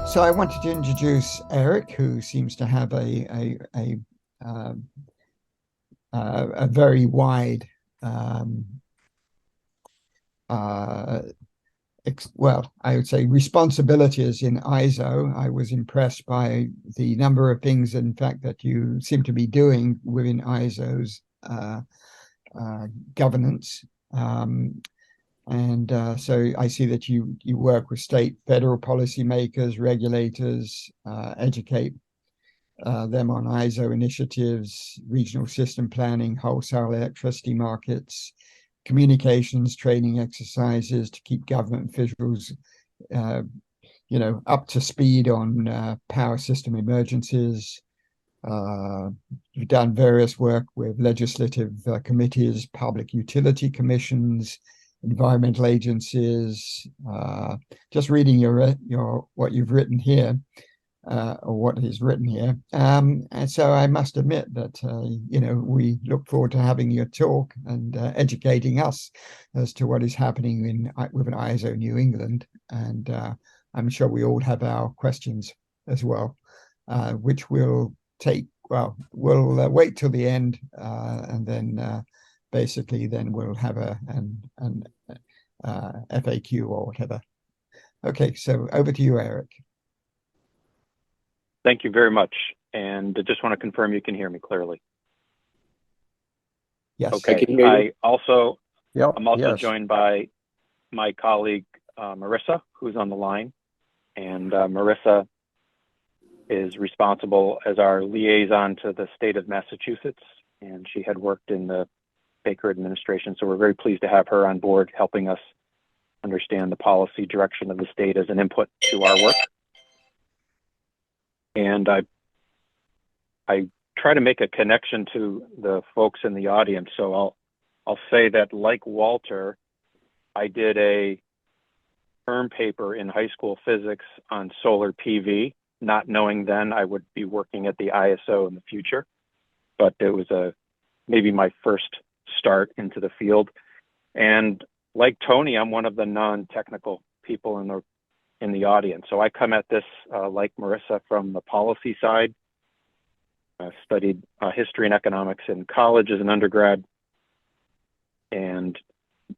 So I wanted to introduce Eric, who seems to have a very wide, um, uh, well, I would say responsibilities in ISO. I was impressed by the number of things, in fact, that you seem to be doing within ISO's governance. So I see that you work with state, federal policymakers, regulators, educate them on ISO initiatives, regional system planning, wholesale electricity markets, communications, training exercises to keep government officials, uh, up to speed on power system emergencies. You've done various work with legislative committees, public utility commissions, environmental agencies. Just reading your what you've written here, or what he's written here. And so I must admit that, we look forward to having your talk and educating us as to what is happening with an ISO New England. And I'm sure we all have our questions as well, which we'll we'll wait till the end, and then basically then we'll have an FAQ or whatever. Okay, so over to you, Eric. Thank you very much. And I just want to confirm you can hear me clearly. Yes. Okay. I'm also yes. joined by my colleague, Marissa, who's on the line. And Marissa is responsible as our liaison to the state of Massachusetts. And she had worked in the Baker administration. So we're very pleased to have her on board, helping us understand the policy direction of the state as an input to our work. And I try to make a connection to the folks in the audience. So I'll say that, like Walter, I did a term paper in high school physics on solar PV, not knowing then I would be working at the ISO in the future. But it was maybe my first start into the field. And like Tony, I'm one of the non-technical people in the audience. So I come at this, like Marissa, from the policy side. I studied history and economics in college as an undergrad and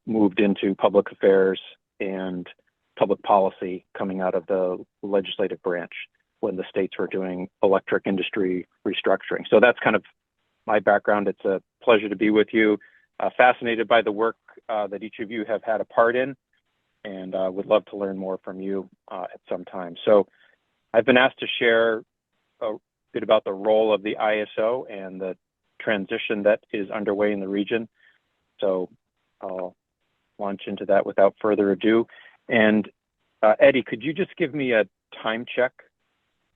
moved into public affairs and public policy coming out of the legislative branch when the states were doing electric industry restructuring. So that's kind of my background. It's a pleasure to be with you. Fascinated by the work that each of you have had a part in, and would love to learn more from you at some time. So I've been asked to share a bit about the role of the ISO and the transition that is underway in the region. So I'll launch into that without further ado. And Eddie, could you just give me a time check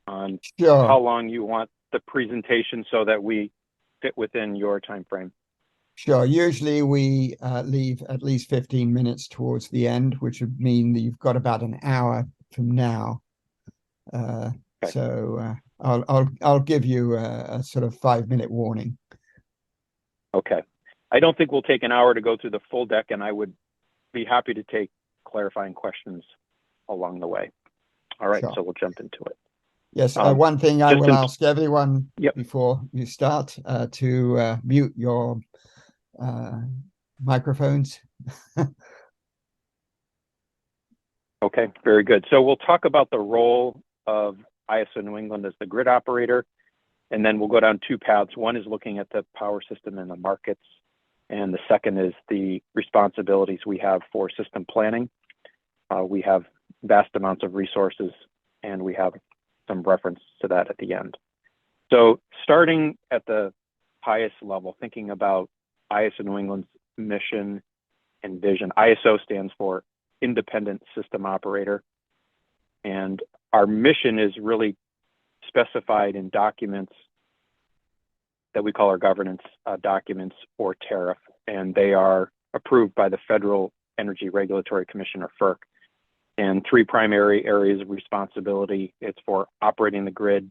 on how long you want the presentation so that we fit within your time frame? Sure. Usually we leave at least 15 minutes towards the end, which would mean that you've got about an hour from now. Okay. So I'll give you a sort of 5-minute warning. Okay. I don't think we'll take an hour to go through the full deck, and I would be happy to take clarifying questions along the way. All right, So we'll jump into it. Yes, one thing I will ask everyone before you start to mute your microphones. Okay, very good. So we'll talk about the role of ISO New England as the grid operator, and then we'll go down two paths. One is looking at the power system and the markets, and the second is the responsibilities we have for system planning. We have vast amounts of resources, and we have some reference to that at the end. So starting at the highest level, thinking about ISO New England's mission and vision. ISO stands for Independent System Operator. And our mission is really specified in documents that we call our governance documents, or tariff. And they are approved by the Federal Energy Regulatory Commission, or FERC. And three primary areas of responsibility. It's for operating the grid,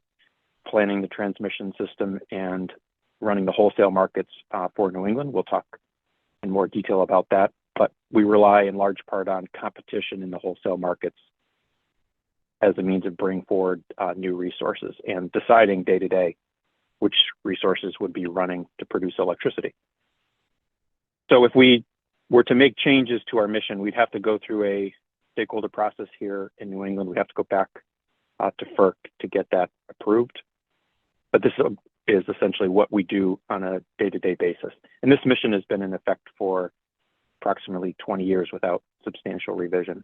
planning the transmission system, and running the wholesale markets for New England. We'll talk in more detail about that, but we rely in large part on competition in the wholesale markets as a means of bringing forward new resources and deciding day to day which resources would be running to produce electricity. So if we were to make changes to our mission, we'd have to go through a stakeholder process here in New England. We'd have to go back to FERC to get that approved. But this is essentially what we do on a day-to-day basis. And this mission has been in effect for approximately 20 years without substantial revision.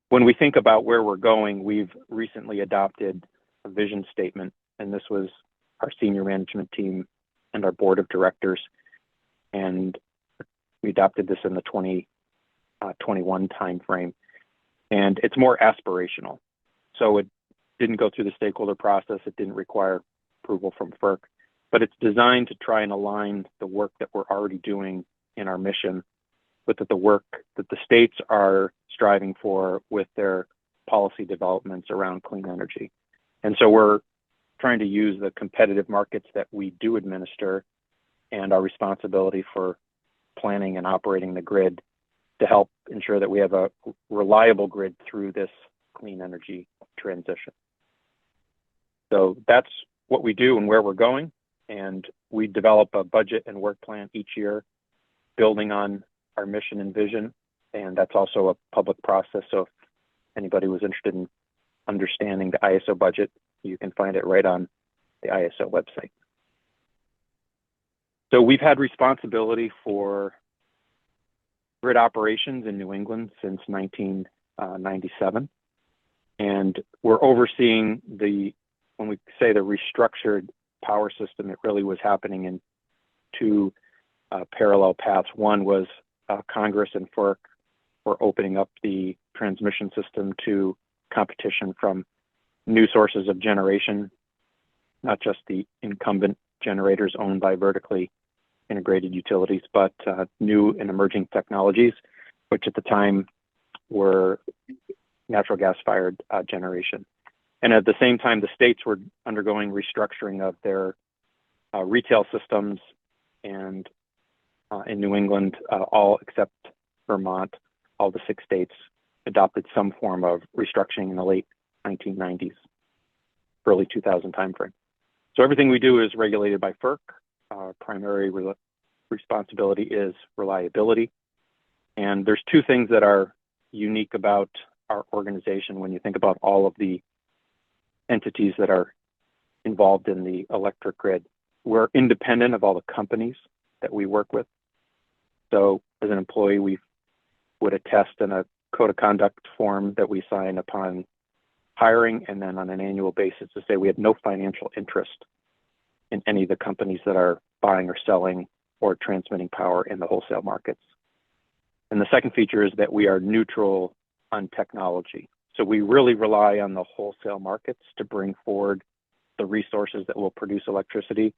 When we think about where we're going, we've recently adopted a vision statement, and this was our senior management team and our board of directors. And we adopted this in the 2021 timeframe. And it's more aspirational. So it didn't go through the stakeholder process. It didn't require approval from FERC, but it's designed to try and align the work that we're already doing in our mission with the work that the states are striving for with their policy developments around clean energy. And so we're trying to use the competitive markets that we do administer and our responsibility for planning and operating the grid to help ensure that we have a reliable grid through this clean energy transition. So that's what we do and where we're going. And we develop a budget and work plan each year, building on our mission and vision. And that's also a public process. So if anybody was interested in understanding the ISO budget, you can find it right on the ISO website. So we've had responsibility for grid operations in New England since 1997. And we're overseeing when we say the restructured power system, it really was happening in two parallel paths. One was Congress and FERC were opening up the transmission system to competition from new sources of generation, not just the incumbent generators owned by vertically integrated utilities, but new and emerging technologies, which at the time were natural gas-fired generation. And at the same time, the states were undergoing restructuring of their retail systems, and in New England, all except Vermont, all the 6 states adopted some form of restructuring in the late 1990s, early 2000 timeframe. So everything we do is regulated by FERC. Our primary responsibility is reliability. And there's 2 things that are unique about our organization when you think about all of the entities that are involved in the electric grid. We're independent of all the companies that we work with. So as an employee, we would attest in a code of conduct form that we sign upon hiring, and then on an annual basis to say we have no financial interest in any of the companies that are buying or selling or transmitting power in the wholesale markets. And the second feature is that we are neutral on technology. So we really rely on the wholesale markets to bring forward the resources that will produce electricity.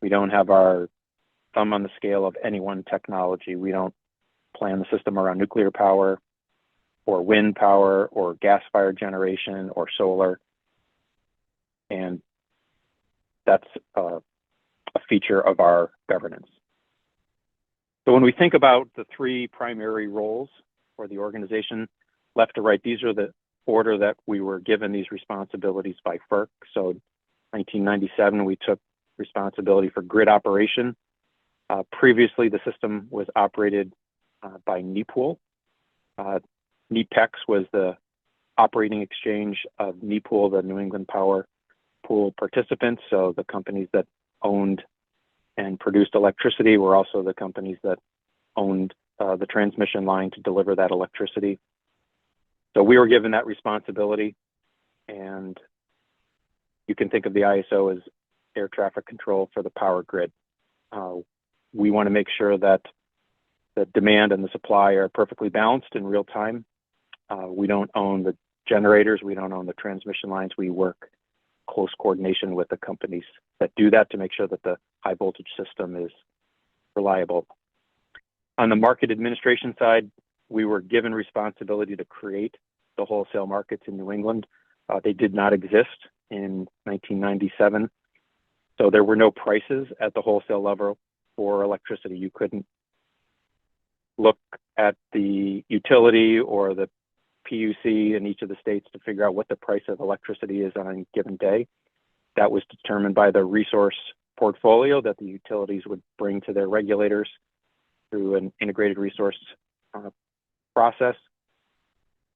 We don't have our thumb on the scale of any one technology. We don't plan the system around nuclear power or wind power or gas-fired generation or solar. And that's a feature of our governance. So when we think about the 3 primary roles for the organization, left to right, these are the order that we were given these responsibilities by FERC. So 1997, we took responsibility for grid operation. Previously, the system was operated by NEPOOL. NEPEX was the operating exchange of NEPOOL, the New England Power Pool participants. So the companies that owned and produced electricity were also the companies that owned the transmission line to deliver that electricity. So we were given that responsibility, and you can think of the ISO as air traffic control for the power grid. We want to make sure that the demand and the supply are perfectly balanced in real time. We don't own the generators. We don't own the transmission lines. We work close coordination with the companies that do that to make sure that the high voltage system is reliable. On the market administration side, we were given responsibility to create the wholesale markets in New England. They did not exist in 1997. So there were no prices at the wholesale level for electricity. You couldn't look at the utility or the PUC in each of the states to figure out what the price of electricity is on a given day. That was determined by the resource portfolio that the utilities would bring to their regulators through an integrated resource process,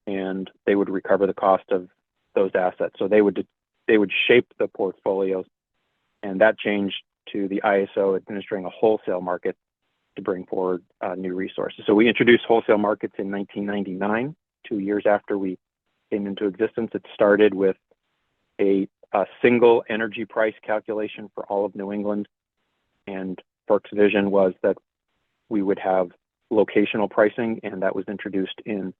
and they would recover the cost of those assets. So they would shape the portfolios, and that changed to the ISO administering a wholesale market to bring forward new resources. So we introduced wholesale markets in 1999, 2 years after we came into existence. It started with a single energy price calculation for all of New England, and FERC's vision was that we would have locational pricing, and that was introduced in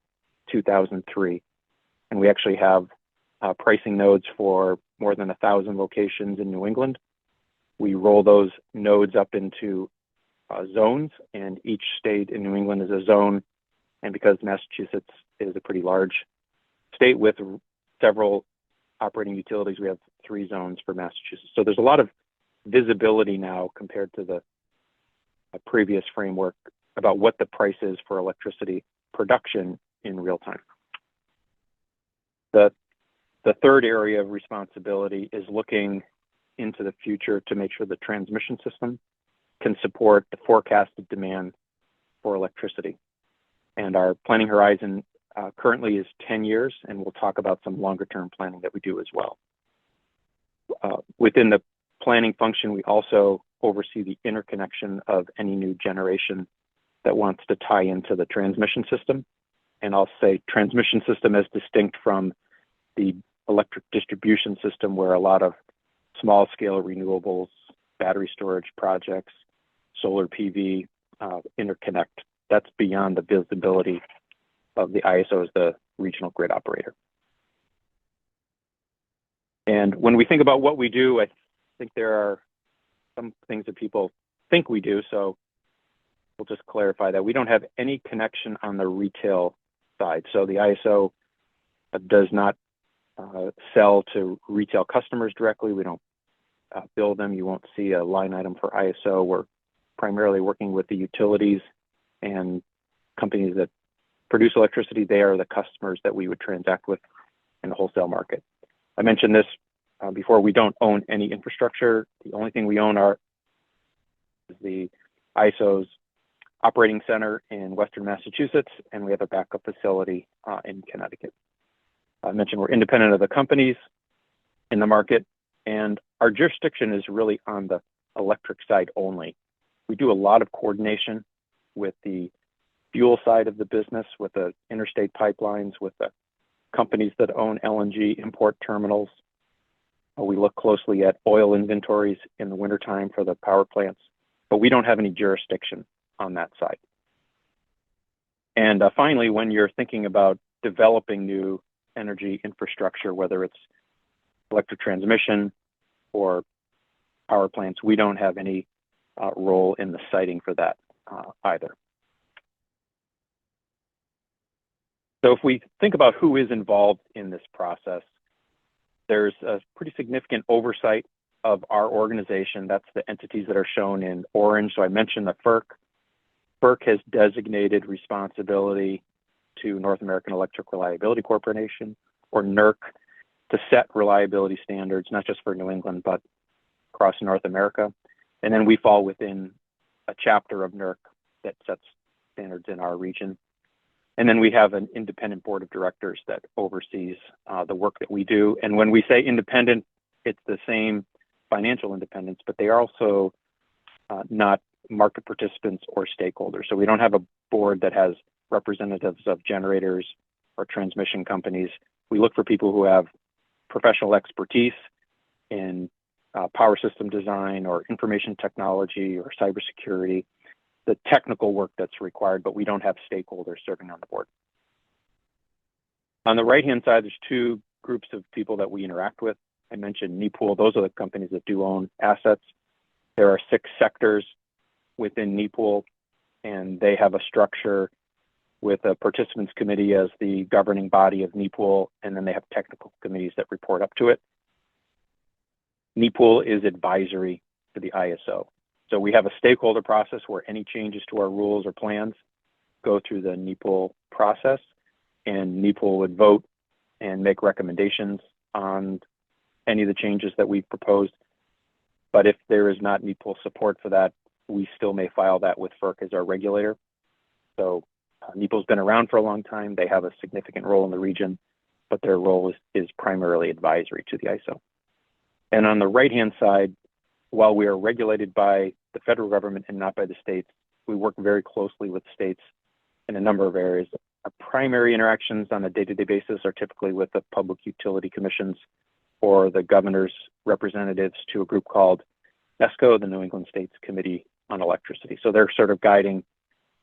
2003. And we actually have pricing nodes for more than 1,000 locations in New England. We roll those nodes up into zones, and each state in New England is a zone. And because Massachusetts is a pretty large state with several operating utilities, we have 3 zones for Massachusetts. So there's a lot of visibility now compared to the previous framework about what the price is for electricity production in real time. The third area of responsibility is looking into the future to make sure the transmission system can support the forecasted demand for electricity. And our planning horizon currently is 10 years, and we'll talk about some longer term planning that we do as well. Within the planning function, we also oversee the interconnection of any new generation that wants to tie into the transmission system. And I'll say transmission system as distinct from the electric distribution system, where a lot of small scale renewables, battery storage projects, solar PV interconnect. That's beyond the visibility of the ISO as the regional grid operator. And when we think about what we do, I think there are some things that people think we do. So we'll just clarify that we don't have any connection on the retail side. So the ISO does not sell to retail customers directly. We don't bill them. You won't see a line item for ISO. We're primarily working with the utilities and companies that produce electricity. They are the customers that we would transact with in the wholesale market. I mentioned this before. We don't own any infrastructure. The only thing we own is the ISO's operating center in Western Massachusetts, and we have a backup facility in Connecticut. I mentioned we're independent of the companies in the market, and our jurisdiction is really on the electric side only. We do a lot of coordination with the fuel side of the business, with the interstate pipelines, with the companies that own LNG import terminals. We look closely at oil inventories in the wintertime for the power plants, but we don't have any jurisdiction on that side. And finally, when you're thinking about developing new energy infrastructure, whether it's electric transmission or power plants, we don't have any role in the siting for that either. So if we think about who is involved in this process, there's a pretty significant oversight of our organization. That's the entities that are shown in orange. So I mentioned the FERC. FERC has designated responsibility to North American Electric Reliability Corporation, or NERC, to set reliability standards, not just for New England, but across North America. And then we fall within a chapter of NERC that sets standards in our region. And then we have an independent board of directors that oversees the work that we do. And when we say independent, it's the same financial independence, but they are also not market participants or stakeholders. So we don't have a board that has representatives of generators or transmission companies. We look for people who have professional expertise in power system design or information technology or cybersecurity, the technical work that's required, but we don't have stakeholders serving on the board. On the right-hand side, there's 2 groups of people that we interact with. I mentioned NEPOOL. Those are the companies that do own assets. There are 6 sectors within NEPOOL, and they have a structure with a participants committee as the governing body of NEPOOL, and then they have technical committees that report up to it. NEPOOL is advisory to the ISO. So we have a stakeholder process where any changes to our rules or plans go through the NEPOOL process. and NEPL would vote and make recommendations on any of the changes that we've proposed. But if there is not NEPL support for that, we still may file that with FERC as our regulator. So NEPL's been around for a long time. They have a significant role in the region, but their role is primarily advisory to the ISO. And on the right-hand side, while we are regulated by the federal government and not by the states, we work very closely with states in a number of areas. Our primary interactions on a day-to-day basis are typically with the public utility commissions or the governor's representatives to a group called NESCO, the New England States Committee on Electricity. So they're sort of guiding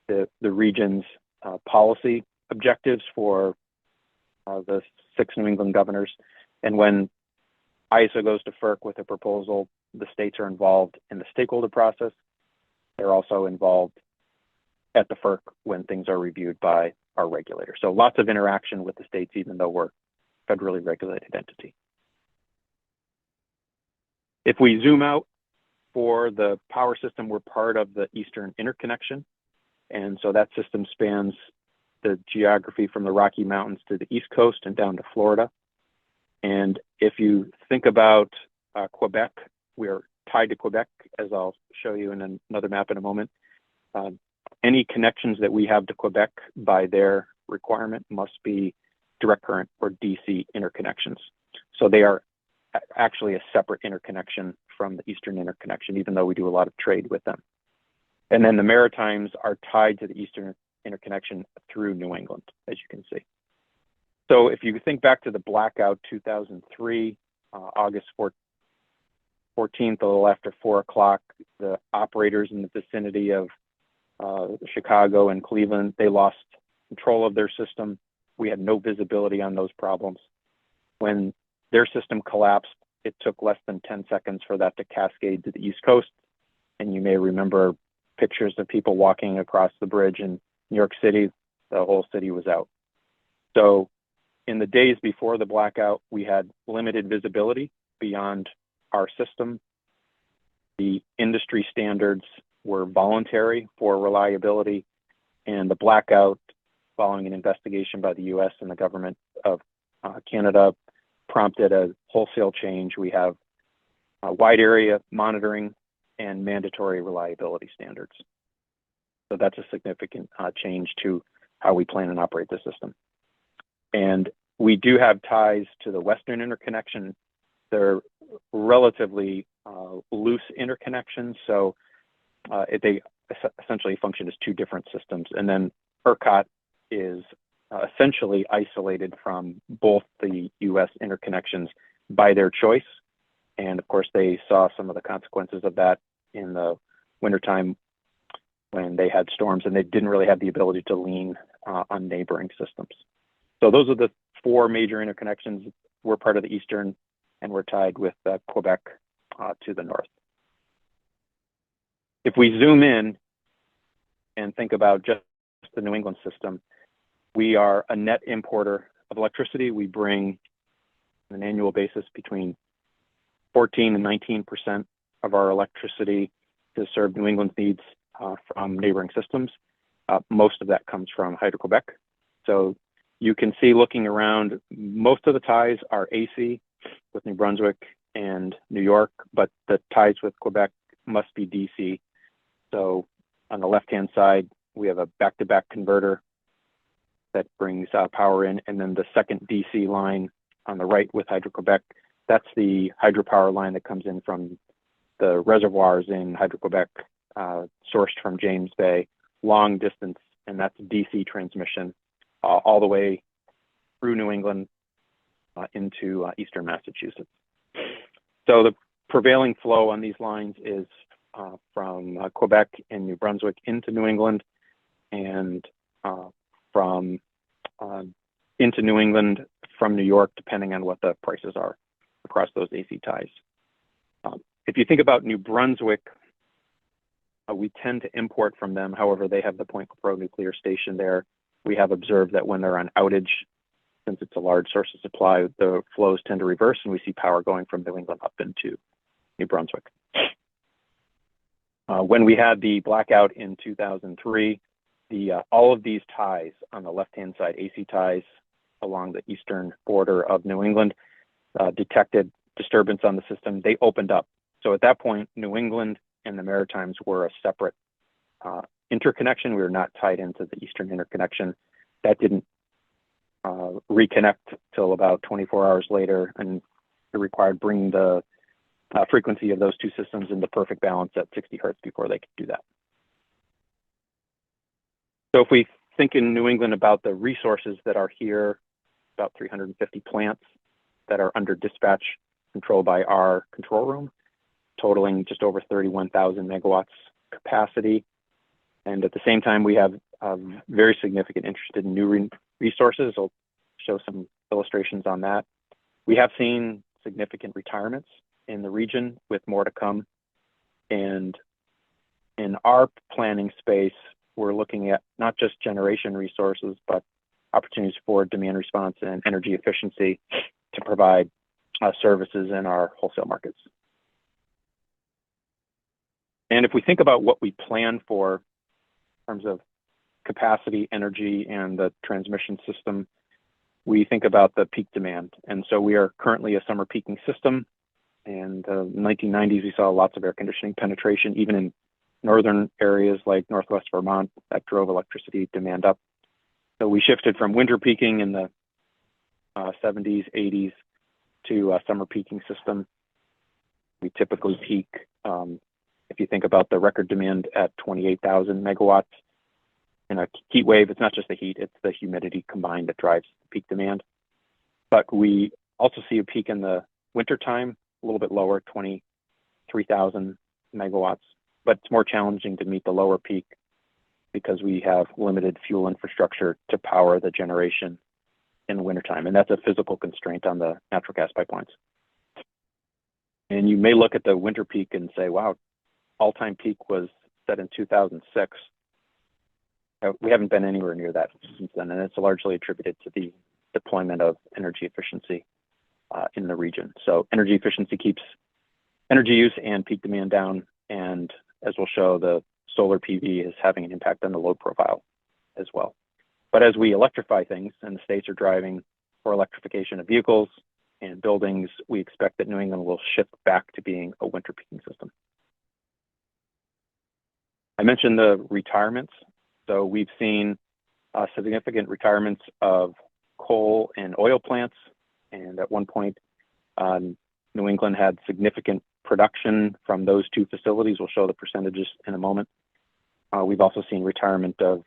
the region's policy objectives for the 6 New England governors. And when ISO goes to FERC with a proposal, the states are involved in the stakeholder process. They're also involved at the FERC when things are reviewed by our regulator. So lots of interaction with the states, even though we're a federally regulated entity. If we zoom out for the power system, we're part of the Eastern Interconnection. And so that system spans the geography from the Rocky Mountains to the East Coast and down to Florida. And if you think about Quebec, we are tied to Quebec, as I'll show you in another map in a moment. Any connections that we have to Quebec by their requirement must be direct current or DC interconnections. So they are actually a separate interconnection from the Eastern Interconnection, even though we do a lot of trade with them. And then the Maritimes are tied to the Eastern Interconnection through New England, as you can see. So if you think back to the blackout 2003, August 14th, a little after 4 o'clock, the operators in the vicinity of Chicago and Cleveland, they lost control of their system. We had no visibility on those problems. When their system collapsed, it took less than 10 seconds for that to cascade to the East Coast. And you may remember pictures of people walking across the bridge in New York City. The whole city was out. So in the days before the blackout, we had limited visibility beyond our system. The industry standards were voluntary for reliability, and the blackout, following an investigation by the US and the government of Canada, prompted a wholesale change. We have wide area monitoring and mandatory reliability standards. So that's a significant change to how we plan and operate the system. And we do have ties to the Western Interconnection. They're relatively loose interconnections, so they essentially function as 2 different systems. And then ERCOT is essentially isolated from both the US interconnections by their choice. And of course, they saw some of the consequences of that in the wintertime when they had storms, and they didn't really have the ability to lean on neighboring systems. So those are the 4 major interconnections. We're part of the Eastern, and we're tied with Quebec to the north. If we zoom in and think about just the New England system, we are a net importer of electricity. We bring, on an annual basis, between 14 and 19% of our electricity to serve New England's needs from neighboring systems. Most of that comes from Hydro-Quebec. So you can see, looking around, most of the ties are AC with New Brunswick and New York, but the ties with Quebec must be DC. So on the left-hand side, we have a back-to-back converter that brings power in, and then the second DC line on the right with Hydro-Quebec, that's the hydropower line that comes in from the reservoirs in Hydro-Quebec, sourced from James Bay, long distance, and that's DC transmission all the way through New England into eastern Massachusetts. So the prevailing flow on these lines is from Quebec and New Brunswick into New England, and from into New England from New York, depending on what the prices are across those AC ties. If you think about New Brunswick, we tend to import from them. However, they have the Point Lepreau nuclear station there. We have observed that when they're on outage, since it's a large source of supply, the flows tend to reverse, and we see power going from New England up into New Brunswick. When we had the blackout in 2003, all of these ties on the left-hand side, AC ties along the eastern border of New England, detected disturbance on the system. They opened up. So at that point, New England and the Maritimes were a separate interconnection. We were not tied into the eastern interconnection. That didn't reconnect till about 24 hours later, and it required bringing the frequency of those two systems into perfect balance at 60 hertz before they could do that. So if we think in New England about the resources that are here, about 350 plants that are under dispatch controlled by our control room, totaling just over 31,000 megawatts capacity. And at the same time, we have very significant interest in new resources. I'll show some illustrations on that. We have seen significant retirements in the region with more to come. And in our planning space, we're looking at not just generation resources, but opportunities for demand response and energy efficiency to provide services in our wholesale markets. And if we think about what we plan for in terms of capacity, energy, and the transmission system, we think about the peak demand. And so we are currently a summer peaking system. And in the 1990s, we saw lots of air conditioning penetration, even in northern areas like Northwest Vermont, that drove electricity demand up. So we shifted from winter peaking in the 70s, 80s to a summer peaking system. We typically peak, if you think about the record demand at 28,000 megawatts. In a heat wave, it's not just the heat, it's the humidity combined that drives the peak demand. But we also see a peak in the wintertime, a little bit lower, 23,000 megawatts. But it's more challenging to meet the lower peak because we have limited fuel infrastructure to power the generation in the wintertime. And that's a physical constraint on the natural gas pipelines. And you may look at the winter peak and say, wow, all-time peak was set in 2006. We haven't been anywhere near that since then, and it's largely attributed to the deployment of energy efficiency in the region. So energy efficiency keeps energy use and peak demand down, and as we'll show, the solar PV is having an impact on the load profile as well. But as we electrify things, and the states are driving for electrification of vehicles and buildings, we expect that New England will shift back to being a winter peaking system. I mentioned the retirements. So we've seen significant retirements of coal and oil plants. And at one point, New England had significant production from those two facilities. We'll show the percentages in a moment. We've also seen retirement of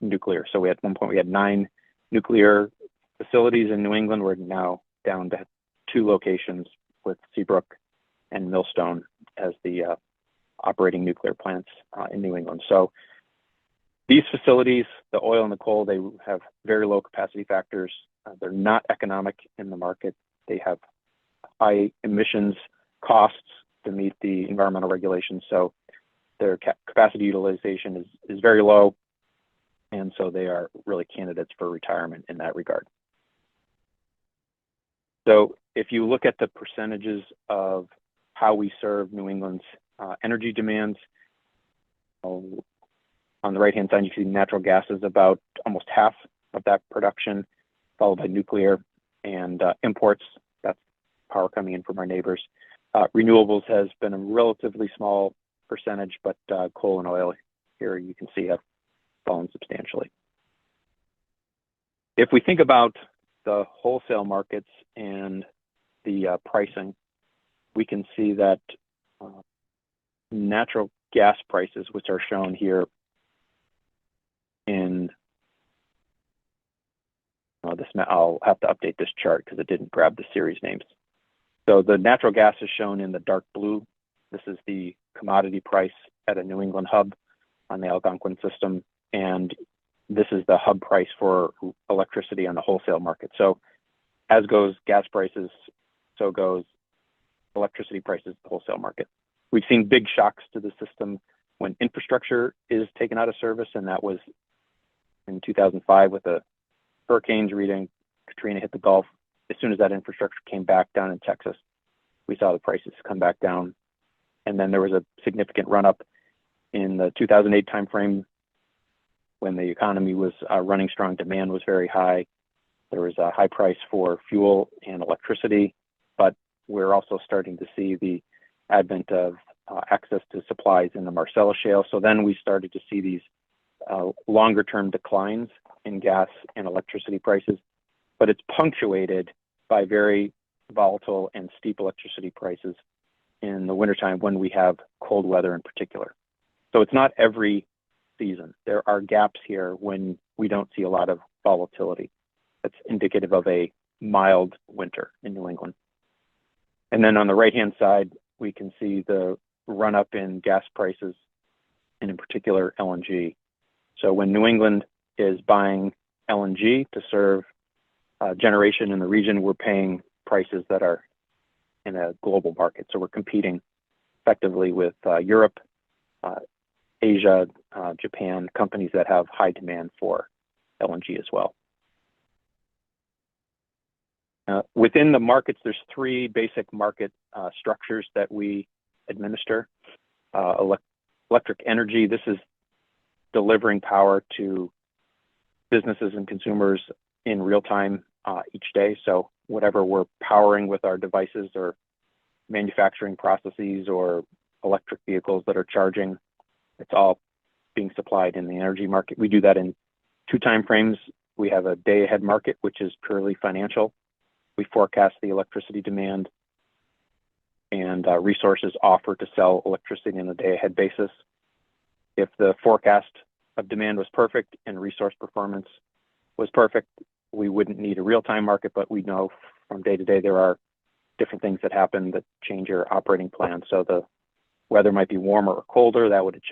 nuclear. So at one point, we had 9 nuclear facilities in New England. We're now down to 2 locations with Seabrook and Millstone as the operating nuclear plants in New England. So these facilities, the oil and the coal, they have very low capacity factors. They're not economic in the market. They have high emissions costs to meet the environmental regulations. So their capacity utilization is very low. And so they are really candidates for retirement in that regard. So if you look at the percentages of how we serve New England's energy demands, on the right-hand side, you see natural gas is about almost half of that production, followed by nuclear and imports. That's power coming in from our neighbors. Renewables has been a relatively small percentage, but coal and oil here you can see have fallen substantially. If we think about the wholesale markets and the pricing, we can see that natural gas prices, which are shown here in this, I'll have to update this chart because it didn't grab the series names. So the natural gas is shown in the dark blue. This is the commodity price at a New England hub on the Algonquin system. And this is the hub price for electricity on the wholesale market. So as goes gas prices, so goes electricity prices at the wholesale market. We've seen big shocks to the system when infrastructure is taken out of service, and that was in 2005 with the hurricanes. Katrina hit the Gulf. As soon as that infrastructure came back down in Texas, we saw the prices come back down. And then there was a significant run up in the 2008 timeframe. when the economy was running strong, demand was very high. There was a high price for fuel and electricity, but we're also starting to see the advent of access to supplies in the Marcellus Shale. So then we started to see these longer term declines in gas and electricity prices, but it's punctuated by very volatile and steep electricity prices in the wintertime when we have cold weather in particular. So it's not every season. There are gaps here when we don't see a lot of volatility. That's indicative of a mild winter in New England. And then on the right-hand side, we can see the run up in gas prices, and in particular LNG. So when New England is buying LNG to serve generation in the region, we're paying prices that are in a global market. So we're competing effectively with Europe, Asia, Japan, companies that have high demand for LNG as well. Within the markets, there's three basic market structures that we administer. Electric energy, this is delivering power to businesses and consumers in real time each day. So whatever we're powering with our devices or manufacturing processes or electric vehicles that are charging, it's all being supplied in the energy market. We do that in two time frames. We have a day ahead market, which is purely financial. We forecast the electricity demand and resources offered to sell electricity on a day ahead basis. If the forecast of demand was perfect and resource performance was perfect, we wouldn't need a real-time market, but we know from day to day there are different things that happen that change your operating plan. So the weather might be warmer or colder, that would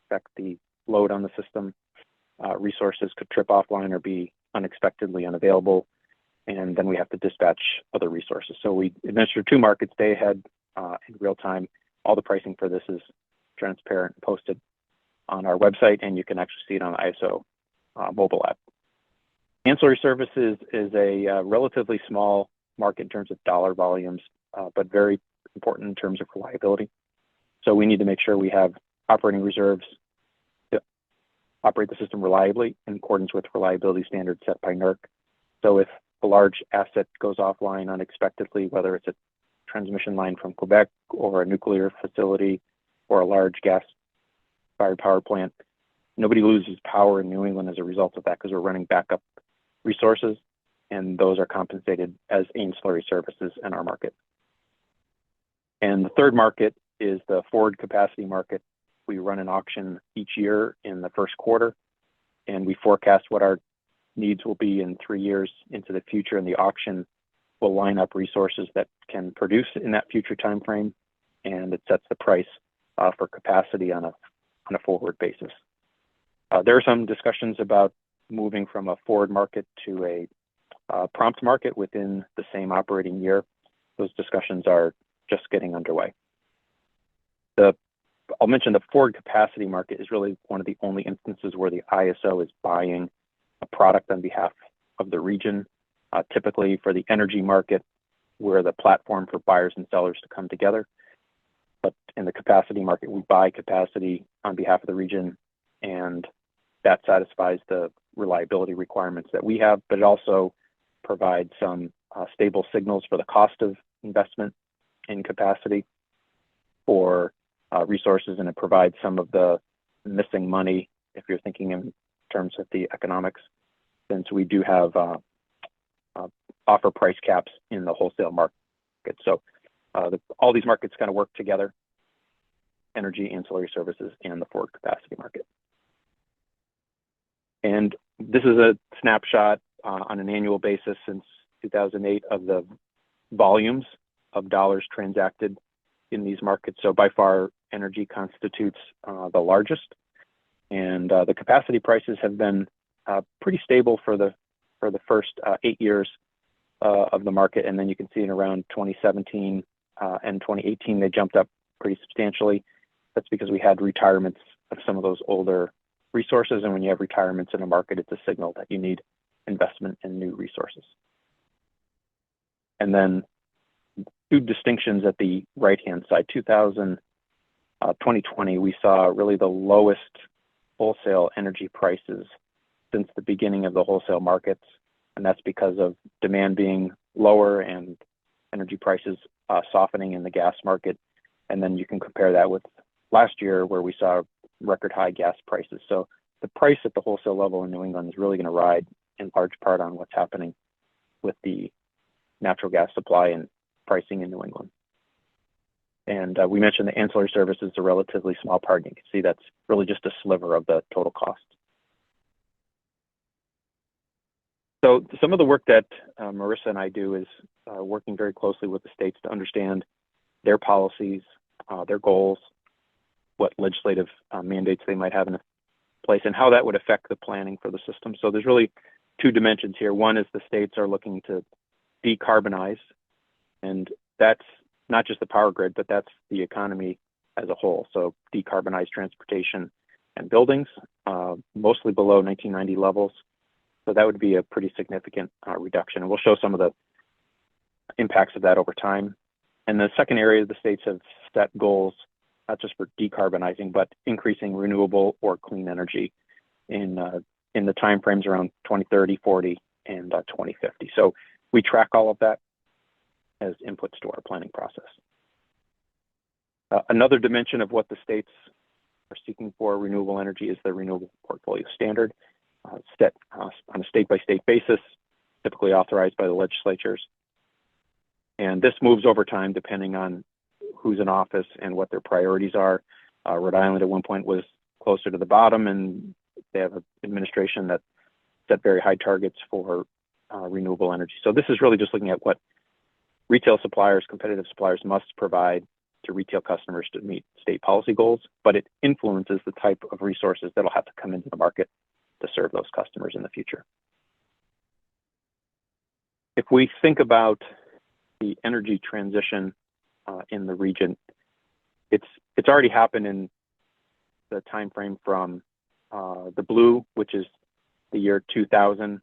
affect the load on the system. Resources could trip offline or be unexpectedly unavailable, and then we have to dispatch other resources. So we administer two markets, day ahead in real time. All the pricing for this is transparent and posted on our website, and you can actually see it on the ISO mobile app. Ancillary services is a relatively small market in terms of dollar volumes, but very important in terms of reliability. So we need to make sure we have operating reserves to operate the system reliably in accordance with reliability standards set by NERC. So if a large asset goes offline unexpectedly, whether it's a transmission line from Quebec or a nuclear facility or a large gas-fired power plant, nobody loses power in New England as a result of that because we're running backup resources, and those are compensated as ancillary services in our market. And the third market is the forward capacity market. We run an auction each year in the first quarter, and we forecast what our needs will be in 3 years into the future, and the auction will line up resources that can produce in that future time frame, and it sets the price for capacity on a forward basis. There are some discussions about moving from a forward market to a prompt market within the same operating year. Those discussions are just getting underway. I'll mention the forward capacity market is really one of the only instances where the ISO is buying a product on behalf of the region. Typically for the energy market, we're the platform for buyers and sellers to come together. But in the capacity market, we buy capacity on behalf of the region, and that satisfies the reliability requirements that we have, but it also provides some stable signals for the cost of investment in capacity for resources, and it provides some of the missing money if you're thinking in terms of the economics, since we do have offer price caps in the wholesale market. So all these markets kind of work together: energy, ancillary services, and the forward capacity market. And this is a snapshot on an annual basis since 2008 of the volumes of dollars transacted in these markets. So by far, energy constitutes the largest, and the capacity prices have been pretty stable for the first 8 years of the market, and then you can see in around 2017 and 2018 they jumped up pretty substantially. That's because we had retirements of some of those older resources, and when you have retirements in a market, it's a signal that you need investment in new resources. And then two distinctions at the right-hand side. 2020, we saw really the lowest wholesale energy prices since the beginning of the wholesale markets. And that's because of demand being lower and energy prices softening in the gas market. And then you can compare that with last year where we saw record high gas prices. So the price at the wholesale level in New England is really going to ride in large part on what's happening with the natural gas supply and pricing in New England. And we mentioned the ancillary services, a relatively small part. You can see that's really just a sliver of the total cost. So some of the work that Marissa and I do is working very closely with the states to understand their policies, their goals, what legislative mandates they might have in place, and how that would affect the planning for the system. So there's really two dimensions here. One is the states are looking to decarbonize, and that's not just the power grid, but that's the economy as a whole. So decarbonize transportation and buildings, mostly below 1990 levels. So that would be a pretty significant reduction. And we'll show some of the impacts of that over time. And the second area, the states have set goals, not just for decarbonizing, but increasing renewable or clean energy in the timeframes around 2030, 40, and 2050. So we track all of that as inputs to our planning process. Another dimension of what the states are seeking for renewable energy is the Renewable Portfolio Standard, set on a state-by-state basis, typically authorized by the legislatures. And this moves over time depending on who's in office and what their priorities are. Rhode Island at one point was closer to the bottom, and they have an administration that set very high targets for renewable energy. So this is really just looking at what retail suppliers, competitive suppliers must provide to retail customers to meet state policy goals, but it influences the type of resources that'll have to come into the market to serve those customers in the future. If we think about the energy transition in the region, it's already happened in the time frame from the blue, which is the year 2000.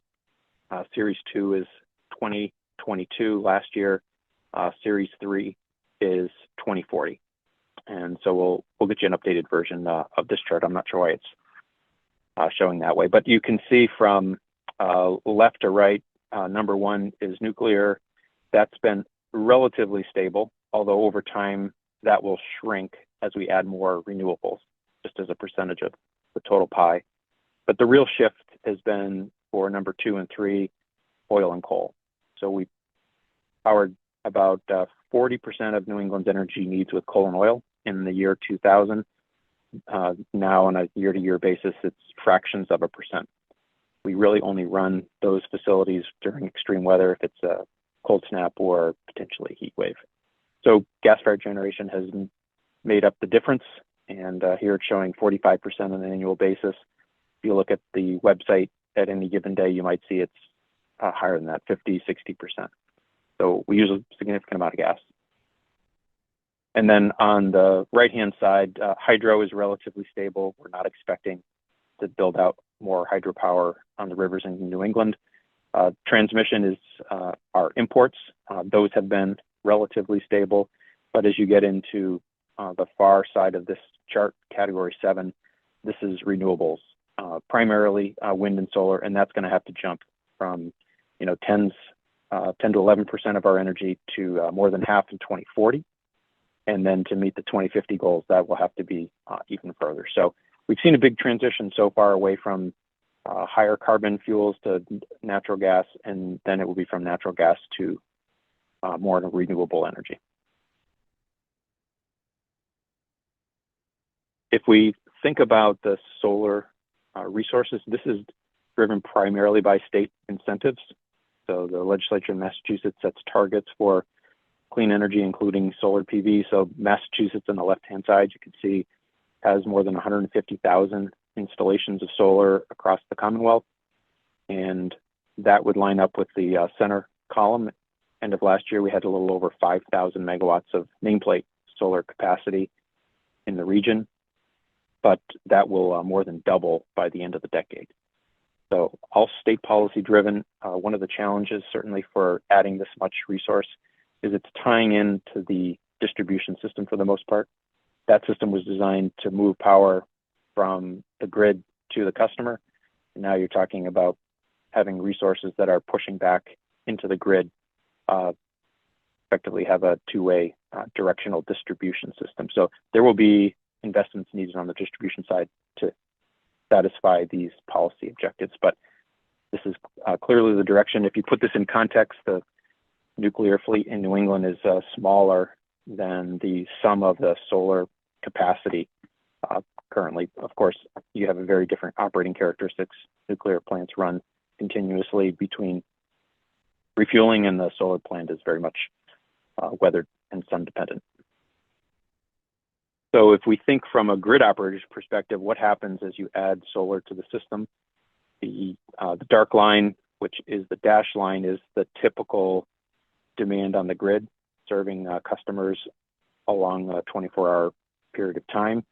Series 2 is 2022 last year. Series 3 is 2040. And so we'll get you an updated version of this chart. I'm not sure why it's showing that way, but you can see from left to right, number one is nuclear. That's been relatively stable, although over time that will shrink as we add more renewables, just as a percentage of the total pie. But the real shift has been for number 2 and 3, oil and coal. So we powered about 40% of New England's energy needs with coal and oil in the year 2000. Now on a year-to-year basis, it's fractions of a percent. We really only run those facilities during extreme weather if it's a cold snap or potentially a heat wave. So gas-fired generation has made up the difference, and here it's showing 45% on an annual basis. If you look at the website at any given day, you might see it's higher than that, 50, 60%. So we use a significant amount of gas. And then on the right-hand side, hydro is relatively stable. We're not expecting to build out more hydropower on the rivers in New England. Transmission is our imports. Those have been relatively stable. But as you get into the far side of this chart, category 7, this is renewables, primarily wind and solar, and that's going to have to jump from 10 to 11% of our energy to more than half in 2040. And then to meet the 2050 goals, that will have to be even further. So we've seen a big transition so far away from higher carbon fuels to natural gas, and then it will be from natural gas to more renewable energy. If we think about the solar resources, this is driven primarily by state incentives. So the legislature in Massachusetts sets targets for clean energy, including solar PV. So Massachusetts on the left-hand side, you can see, has more than 150,000 installations of solar across the Commonwealth. And that would line up with the center column. End of last year, we had a little over 5,000 megawatts of nameplate solar capacity in the region, but that will more than double by the end of the decade. So all state policy driven. One of the challenges certainly for adding this much resource is it's tying into the distribution system for the most part. That system was designed to move power from the grid to the customer. And now you're talking about having resources that are pushing back into the grid, effectively have a two-way directional distribution system. So there will be investments needed on the distribution side to satisfy these policy objectives, but this is clearly the direction. If you put this in context, the nuclear fleet in New England is smaller than the sum of the solar capacity currently. Of course, you have a very different operating characteristics. Nuclear plants run continuously between refueling, and the solar plant is very much weather and sun dependent. So if we think from a grid operator's perspective, what happens as you add solar to the system? The dark line, which is the dashed line, is the typical demand on the grid, serving customers along a 24-hour period of time.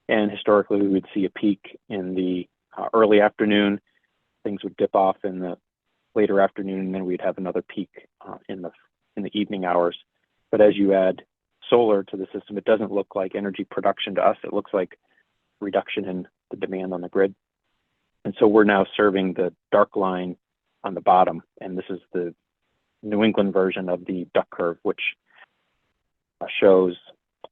And historically, we would see a peak in the early afternoon. Things would dip off in the later afternoon, and then we'd have another peak in the evening hours. But as you add solar to the system, it doesn't look like energy production to us. It looks like reduction in the demand on the grid. And so we're now serving the dark line on the bottom, and this is the New England version of the duck curve, which shows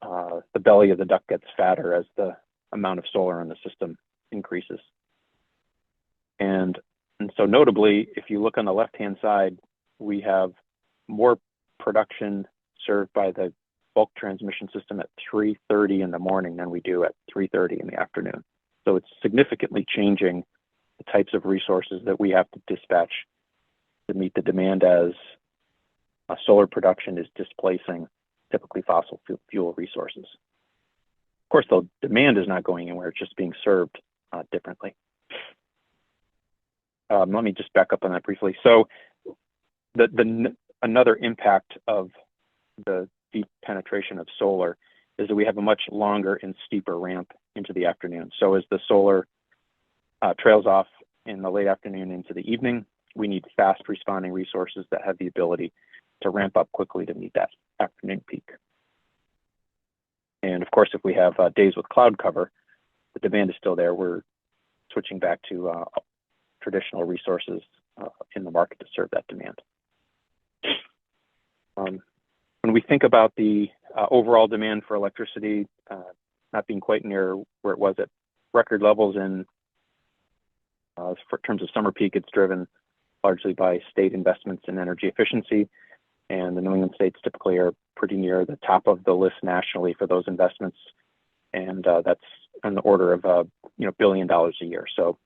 the belly of the duck gets fatter as the amount of solar in the system increases. And so notably, if you look on the left-hand side, we have more production served by the bulk transmission system at 3:30 in the morning than we do at 3:30 in the afternoon. So it's significantly changing the types of resources that we have to dispatch to meet the demand as solar production is displacing typically fossil fuel resources. Of course, the demand is not going anywhere, it's just being served differently. Let me just back up on that briefly. So another impact of the deep penetration of solar is that we have a much longer and steeper ramp into the afternoon. So as the solar trails off in the late afternoon into the evening, we need fast responding resources that have the ability to ramp up quickly to meet that afternoon peak. And of course, if we have days with cloud cover, the demand is still there. We're switching back to traditional resources in the market to serve that demand. When we think about the overall demand for electricity not being quite near where it was at record levels in terms of summer peak, it's driven largely by state investments in energy efficiency. And the New England states typically are pretty near the top of the list nationally for those investments. And that's on the order of $1 billion a year. So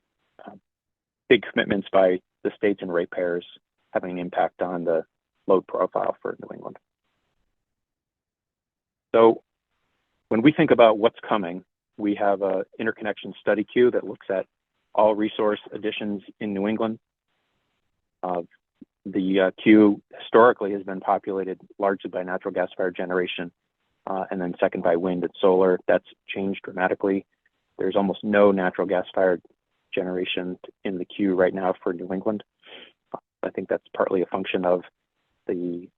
big commitments by the states and ratepayers having an impact on the load profile for New England. So when we think about what's coming, we have an interconnection study queue that looks at all resource additions in New England. The queue historically has been populated largely by natural gas-fired generation, and then second by wind and solar. That's changed dramatically. There's almost no natural gas-fired generation in the queue right now for New England. I think that's partly a function of the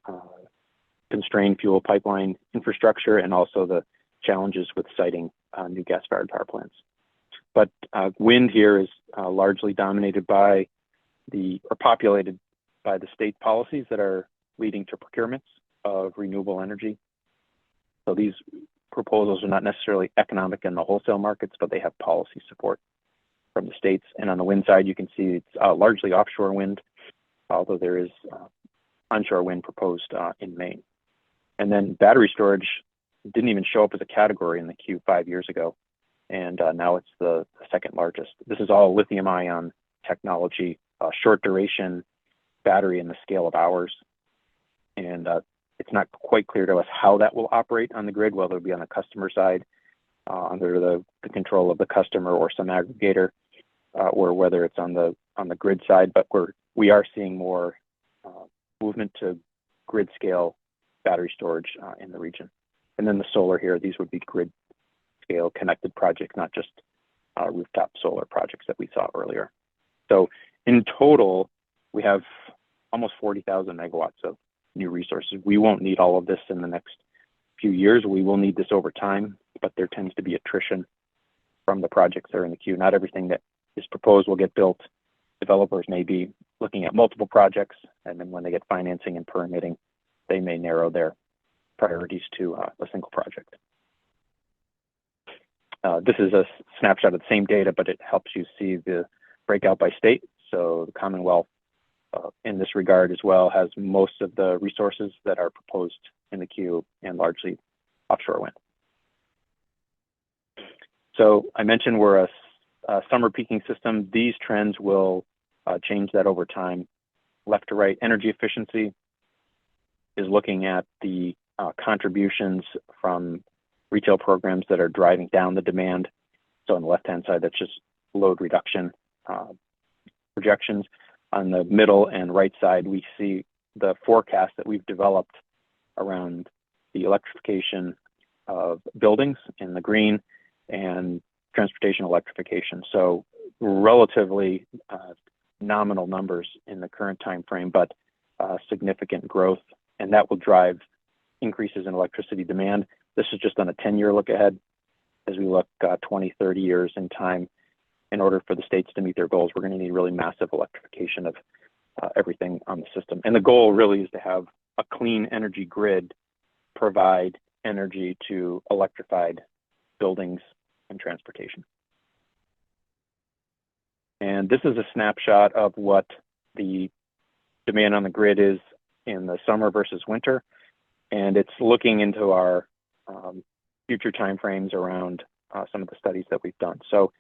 constrained fuel pipeline infrastructure and also the challenges with siting new gas-fired power plants. But wind here is largely dominated by or populated by the state policies that are leading to procurements of renewable energy. So these proposals are not necessarily economic in the wholesale markets, but they have policy support from the states. And on the wind side, you can see it's largely offshore wind, although there is onshore wind proposed in Maine. And then battery storage didn't even show up as a category in the queue 5 years ago. And now it's the second largest. This is all lithium ion technology, short duration battery in the scale of hours. And it's not quite clear to us how that will operate on the grid, whether it be on the customer side, under the control of the customer or some aggregator, or whether it's on the grid side. But we are seeing more movement to grid scale battery storage in the region. And then the solar here, these would be grid scale connected projects, not just rooftop solar projects that we saw earlier. So in total, we have almost 40,000 megawatts of new resources. We won't need all of this in the next few years. We will need this over time, but there tends to be attrition from the projects that are in the queue. Not everything that is proposed will get built. Developers may be looking at multiple projects, and then when they get financing and permitting, they may narrow their priorities to a single project. This is a snapshot of the same data, but it helps you see the breakout by state. So the Commonwealth, in this regard as well, has most of the resources that are proposed in the queue and largely offshore wind. So I mentioned we're a summer peaking system. These trends will change that over time. Left to right, energy efficiency is looking at the contributions from retail programs that are driving down the demand. So on the left-hand side, that's just load reduction projections. On the middle and right side, we see the forecast that we've developed around the electrification of buildings in the green and transportation electrification. So relatively nominal numbers in the current time frame, but significant growth, and that will drive increases in electricity demand. This is just on a 10-year look ahead. As we look 20, 30 years in time, in order for the states to meet their goals, we're going to need really massive electrification of everything on the system. And the goal really is to have a clean energy grid provide energy to electrified buildings and transportation. And this is a snapshot of what the demand on the grid is in the summer versus winter. And it's looking into our future timeframes around some of the studies that we've done. So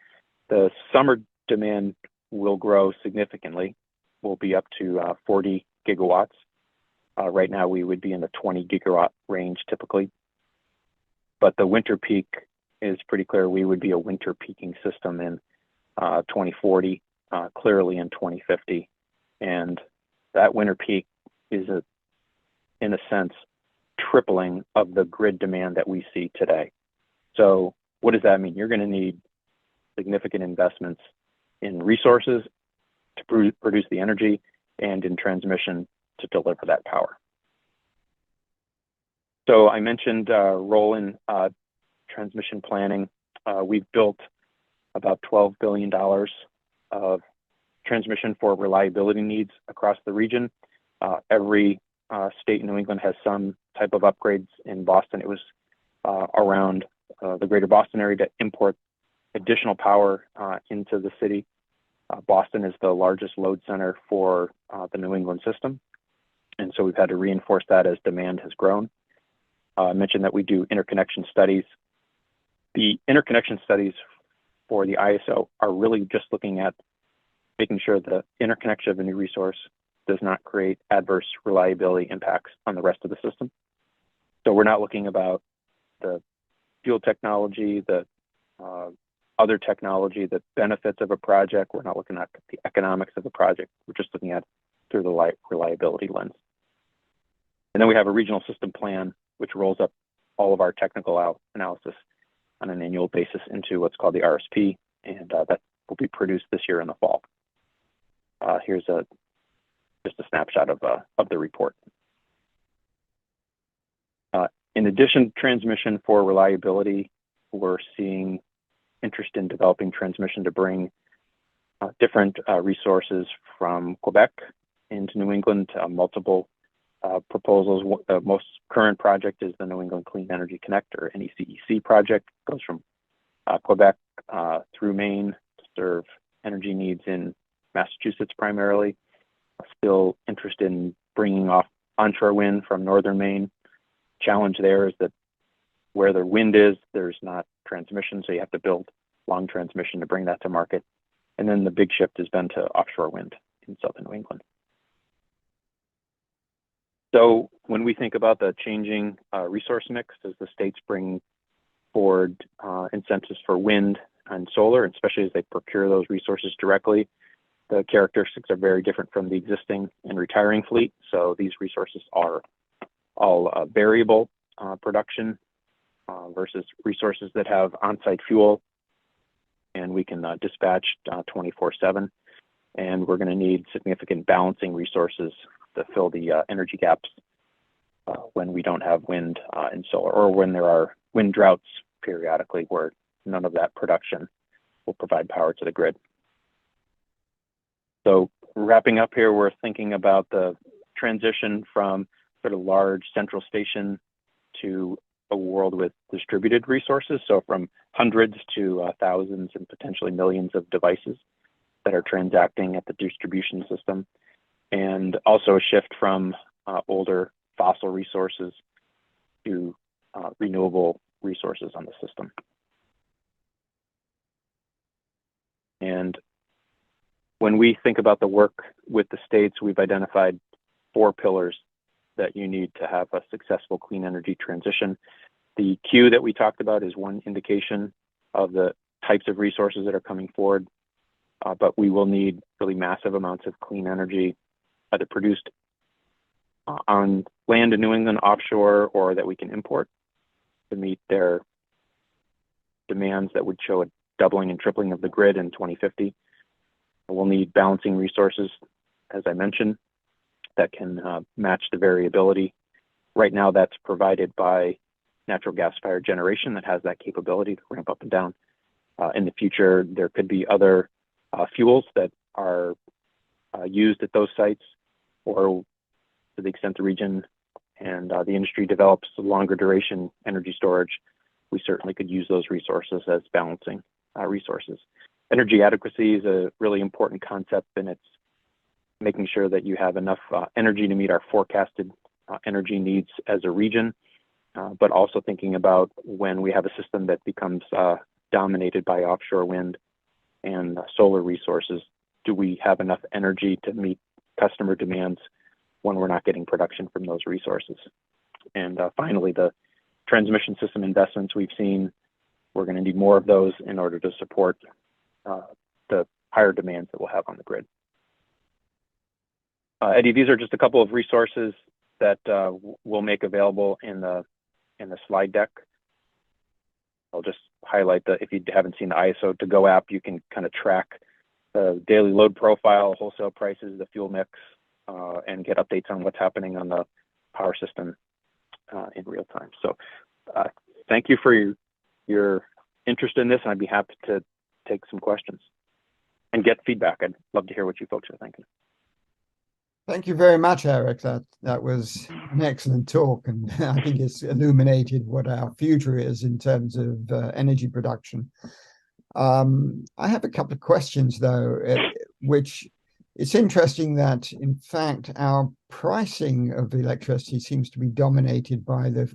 the summer demand will grow significantly. We'll be up to 40 gigawatts. Right now, we would be in the 20 gigawatt range typically. But the winter peak is pretty clear. We would be a winter peaking system in 2040, clearly in 2050. And that winter peak is, in a sense, tripling of the grid demand that we see today. So what does that mean? You're going to need significant investments in resources to produce the energy and in transmission to deliver that power. So I mentioned role in transmission planning. We've built about $12 billion of transmission for reliability needs across the region. Every state in New England has some type of upgrades. In Boston, it was around the greater Boston area to import additional power into the city. Boston is the largest load center for the New England system. And so we've had to reinforce that as demand has grown. I mentioned that we do interconnection studies. The interconnection studies for the ISO are really just looking at making sure the interconnection of a new resource does not create adverse reliability impacts on the rest of the system. So we're not looking about the fuel technology, the other technology, the benefits of a project. We're not looking at the economics of the project. We're just looking at through the reliability lens. And then we have a regional system plan, which rolls up all of our technical analysis on an annual basis into what's called the RSP, and that will be produced this year in the fall. Here's just a snapshot of the report. In addition to transmission for reliability, we're seeing interest in developing transmission to bring different resources from Quebec into New England, multiple proposals. The most current project is the New England Clean Energy Connector, NECEC project. It goes from Quebec through Maine to serve energy needs in Massachusetts primarily. Still interested in bringing off onshore wind from northern Maine. Challenge there is that where the wind is, there's not transmission, so you have to build long transmission to bring that to market. And then the big shift has been to offshore wind in southern New England. So when we think about the changing resource mix as the states bring forward incentives for wind and solar, especially as they procure those resources directly, the characteristics are very different from the existing and retiring fleet. So these resources are all variable production versus resources that have on-site fuel, and we can dispatch 24/7. And we're going to need significant balancing resources to fill the energy gaps when we don't have wind and solar, or when there are wind droughts periodically where none of that production will provide power to the grid. So wrapping up here, we're thinking about the transition from sort of large central station to a world with distributed resources. So from hundreds to thousands and potentially millions of devices that are transacting at the distribution system. And also a shift from older fossil resources to renewable resources on the system. And when we think about the work with the states, we've identified 4 pillars that you need to have a successful clean energy transition. The queue that we talked about is one indication of the types of resources that are coming forward, but we will need really massive amounts of clean energy either produced on land in New England offshore or that we can import to meet their demands that would show a doubling and tripling of the grid in 2050. We'll need balancing resources, as I mentioned, that can match the variability. Right now, that's provided by natural gas-fired generation that has that capability to ramp up and down. In the future, there could be other fuels that are used at those sites, or to the extent the region and the industry develops longer duration energy storage, we certainly could use those resources as balancing resources. Energy adequacy is a really important concept, and it's making sure that you have enough energy to meet our forecasted energy needs as a region, but also thinking about when we have a system that becomes dominated by offshore wind and solar resources, do we have enough energy to meet customer demands when we're not getting production from those resources? And finally, the transmission system investments we've seen, we're going to need more of those in order to support the higher demands that we'll have on the grid. Eddie, these are just a couple of resources that we'll make available in the slide deck. I'll just highlight that if you haven't seen the ISO To Go app, you can kind of track the daily load profile, wholesale prices, the fuel mix, and get updates on what's happening on the power system in real time. So thank you for your interest in this, and I'd be happy to take some questions and get feedback. I'd love to hear what you folks are thinking. Thank you very much, Eric. That was an excellent talk, and I think it's illuminated what our future is in terms of energy production. I have a couple of questions, though, which it's interesting that, in fact, our pricing of electricity seems to be dominated by the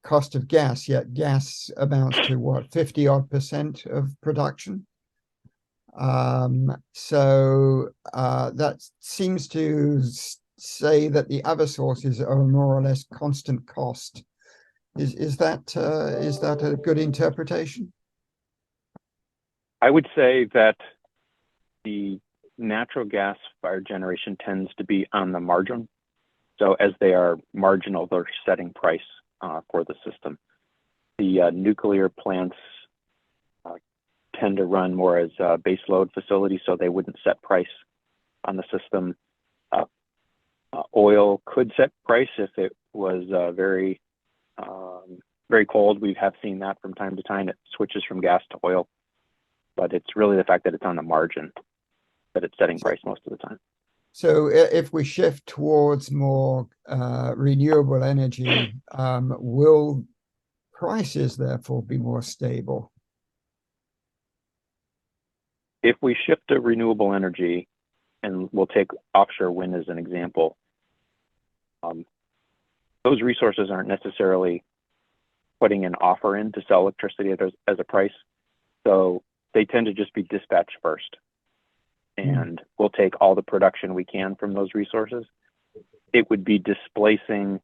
cost of gas, yet gas amounts to what, 50-odd% of production? So that seems to say that the other sources are more or less constant cost. Is that a good interpretation? I would say that the natural gas fired generation tends to be on the margin. So as they are marginal, they're setting price for the system. The nuclear plants tend to run more as base load facilities, so they wouldn't set price on the system. Oil could set price if it was very cold. We have seen that from time to time. It switches from gas to oil, but it's really the fact that it's on the margin that it's setting price most of the time. So if we shift towards more renewable energy, will prices therefore be more stable? If we shift to renewable energy, and we'll take offshore wind as an example, those resources aren't necessarily putting an offer in to sell electricity as a price. So they tend to just be dispatched first. And we'll take all the production we can from those resources. It would be displacing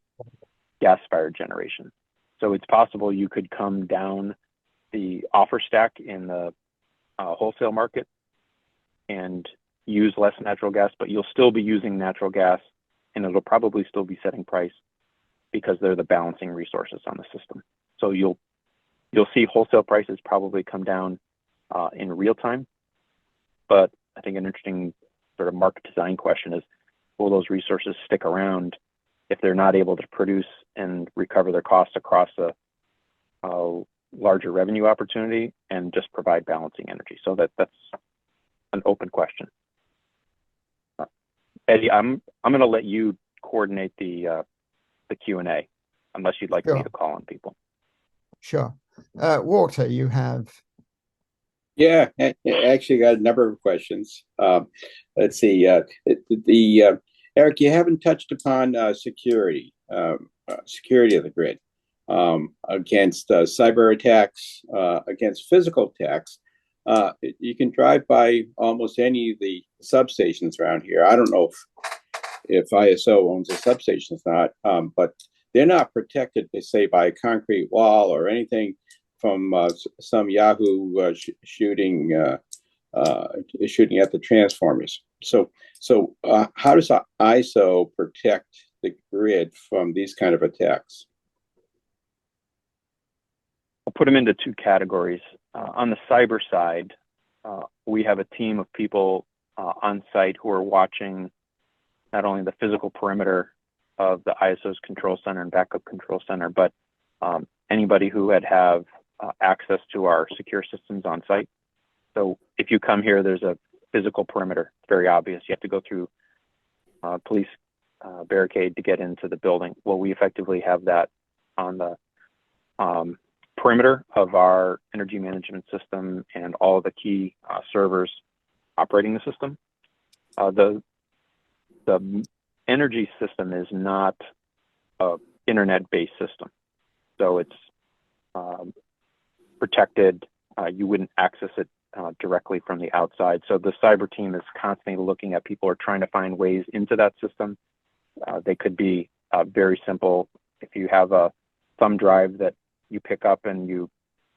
gas-fired generation. So it's possible you could come down the offer stack in the wholesale market and use less natural gas, but you'll still be using natural gas, and it'll probably still be setting price because they're the balancing resources on the system. So you'll see wholesale prices probably come down in real time, but I think an interesting sort of market design question is, will those resources stick around if they're not able to produce and recover their costs across a larger revenue opportunity and just provide balancing energy. So that's an open question. Eddie, I'm going to let you coordinate the Q&A, unless you'd like me to call on people. Sure. Walter, you have. Yeah, actually got a number of questions. Let's see. Eric, you haven't touched upon security of the grid against cyber attacks, against physical attacks. You can drive by almost any of the substations around here. I don't know if ISO owns a substation or not, but they're not protected, say, by a concrete wall or anything from some Yahoo shooting at the transformers. So how does ISO protect the grid from these kind of attacks? I'll put them into two categories. On the cyber side, we have a team of people on site who are watching not only the physical perimeter of the ISO's control center and backup control center, but anybody who have access to our secure systems on site. So if you come here, there's a physical perimeter. It's very obvious. You have to go through police barricade to get into the building. Well, we effectively have that on the perimeter of our energy management system and all of the key servers operating the system. The energy system is not an internet-based system, so it's protected. You wouldn't access it directly from the outside. So the cyber team is constantly looking at people who are trying to find ways into that system. They could be very simple. If you have a thumb drive that you pick up and you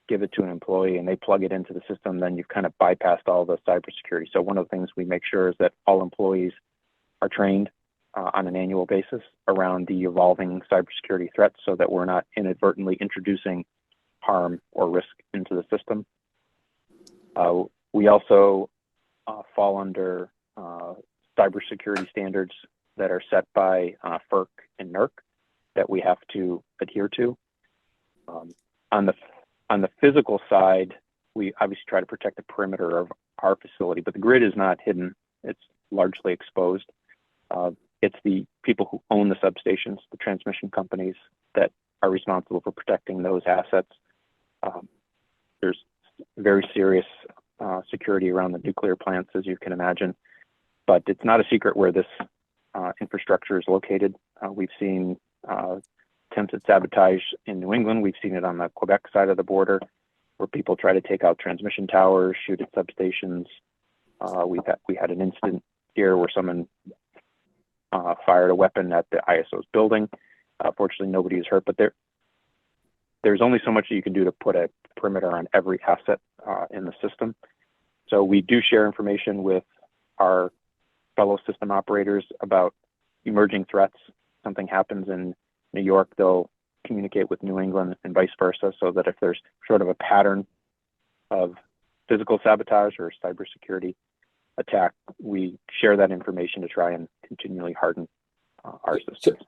give it to an employee and they plug it into the system, then you've kind of bypassed all the cybersecurity. So one of the things we make sure is that all employees are trained on an annual basis around the evolving cybersecurity threats, so that we're not inadvertently introducing harm or risk into the system. We also fall under cybersecurity standards that are set by FERC and NERC that we have to adhere to. On the physical side, we obviously try to protect the perimeter of our facility, but the grid is not hidden. It's largely exposed. It's the people who own the substations, the transmission companies, that are responsible for protecting those assets. There's very serious security around the nuclear plants, as you can imagine, but it's not a secret where this infrastructure is located. We've seen attempted sabotage in New England. We've seen it on the Quebec side of the border, where people try to take out transmission towers, shoot at substations. We had an incident here where someone fired a weapon at the ISO's building. Fortunately, nobody is hurt, but there's only so much that you can do to put a perimeter on every asset in the system. So we do share information with our fellow system operators about emerging threats. Something happens in New York, they'll communicate with New England and vice versa, so that if there's sort of a pattern of physical sabotage or cybersecurity attack, we share that information to try and continually harden our systems.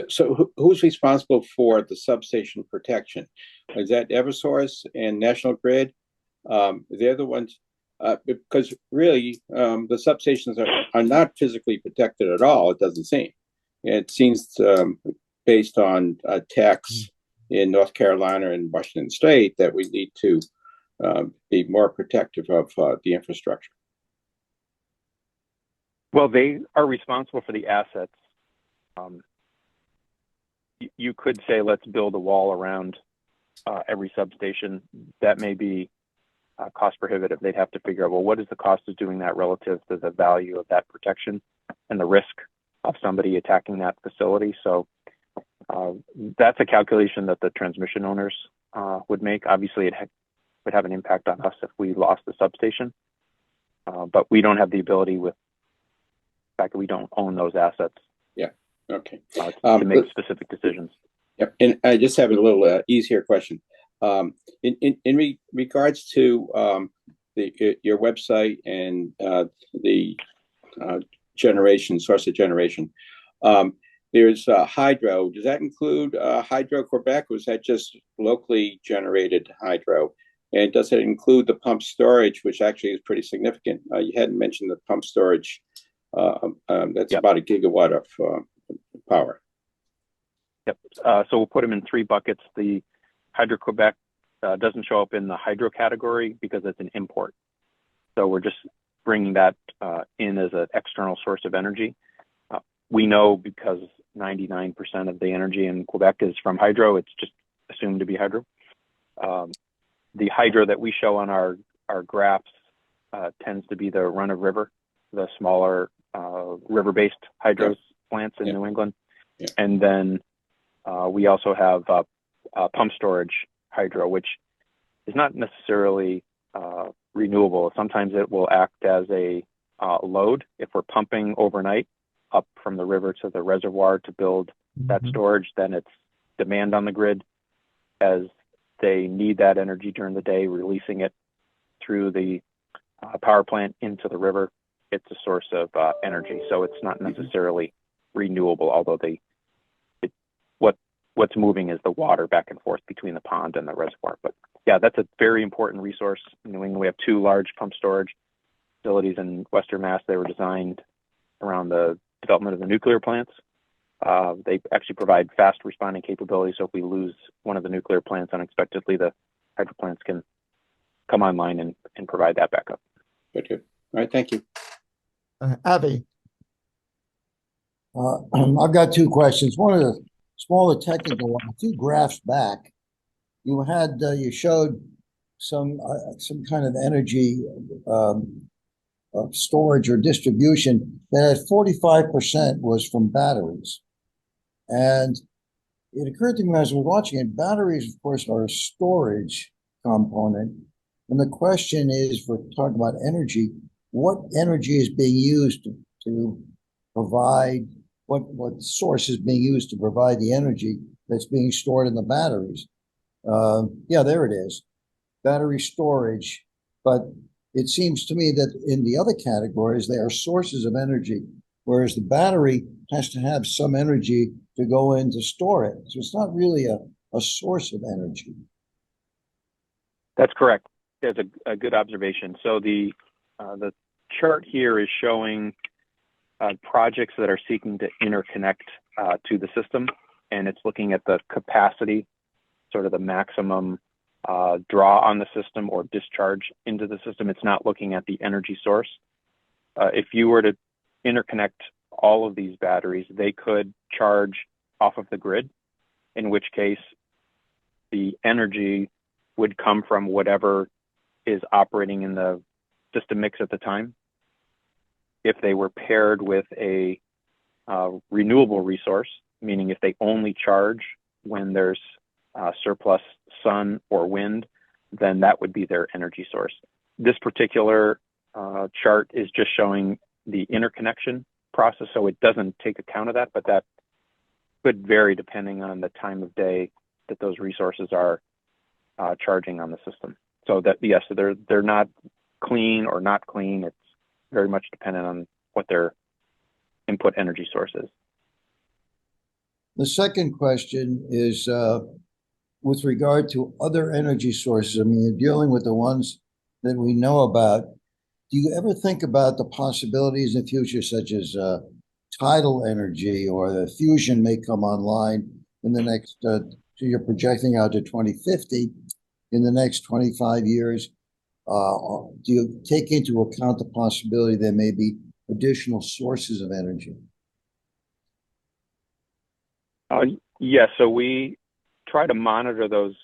So who's responsible for the substation protection? Is that Eversource and National Grid? They're the ones, because really the substations are not physically protected at all, it doesn't seem. It seems based on attacks in North Carolina and Washington State that we need to be more protective of the infrastructure. Well, they are responsible for the assets. You could say, let's build a wall around every substation. That may be cost prohibitive. They'd have to figure out, well, what is the cost of doing that relative to the value of that protection and the risk of somebody attacking that facility. So that's a calculation that the transmission owners would make. Obviously, it would have an impact on us if we lost the substation, but we don't have the ability, with the fact that we don't own those assets. Yeah. Okay. To make specific decisions. Yep. And I just have a little easier question. In regards to your website and the source of generation, there's hydro. Does that include Hydro Quebec, or is that just locally generated hydro? And does it include the pump storage, which actually is pretty significant? You hadn't mentioned the pump storage. That's Yep. about a gigawatt of power. Yep. So we'll put them in three buckets. The Hydro-Quebec doesn't show up in the hydro category because it's an import. So we're just bringing that in as an external source of energy. We know because 99% of the energy in Quebec is from hydro, it's just assumed to be hydro. The hydro that we show on our graphs tends to be the run-of-river, the smaller river-based hydro plants in New England. Yeah. And then we also have pump storage hydro, which is not necessarily renewable. Sometimes it will act as a load if we're pumping overnight up from the river to the reservoir to build that storage. Then it's demand on the grid as they need that energy during the day, releasing it through the power plant into the river. It's a source of energy, so it's not necessarily renewable, although what's moving is the water back and forth between the pond and the reservoir. But yeah, that's a very important resource. In New England, we have two large pump storage facilities in Western Mass. They were designed around the development of the nuclear plants. They actually provide fast responding capability. So if we lose one of the nuclear plants unexpectedly, the hydro plants can come online and provide that backup. Good. All right, thank you. Avi, I've got two questions. One of the smaller technical one. A few graphs back, you showed some kind of energy storage or distribution that at 45% was from batteries. And it occurred to me as I was watching it, batteries, of course, are a storage component. And the question is, if we're talking about energy, what energy is being used to provide, what source is being used to provide the energy that's being stored in the batteries? Yeah, there it is, battery storage. But it seems to me that in the other categories, they are sources of energy, whereas the battery has to have some energy to go in to store it. So it's not really a source of energy. That's correct. That's a good observation. So the chart here is showing projects that are seeking to interconnect to the system, and it's looking at the capacity, sort of the maximum draw on the system or discharge into the system. It's not looking at the energy source. If you were to interconnect all of these batteries, they could charge off of the grid, in which case the energy would come from whatever is operating in the system mix at the time. If they were paired with a renewable resource, meaning if they only charge when there's surplus sun or wind, then that would be their energy source. This particular chart is just showing the interconnection process, so it doesn't take account of that, but that could vary depending on the time of day that those resources are charging on the system. So that, yes, they're not clean or not clean. It's very much dependent on what their input energy source is. The second question is with regard to other energy sources. I mean, you're dealing with the ones that we know about. Do you ever think about the possibilities in the future, such as tidal energy, or the fusion may come online in the next, so you're projecting out to 2050, in the next 25 years? Do you take into account the possibility there may be additional sources of energy? Yes, so we try to monitor those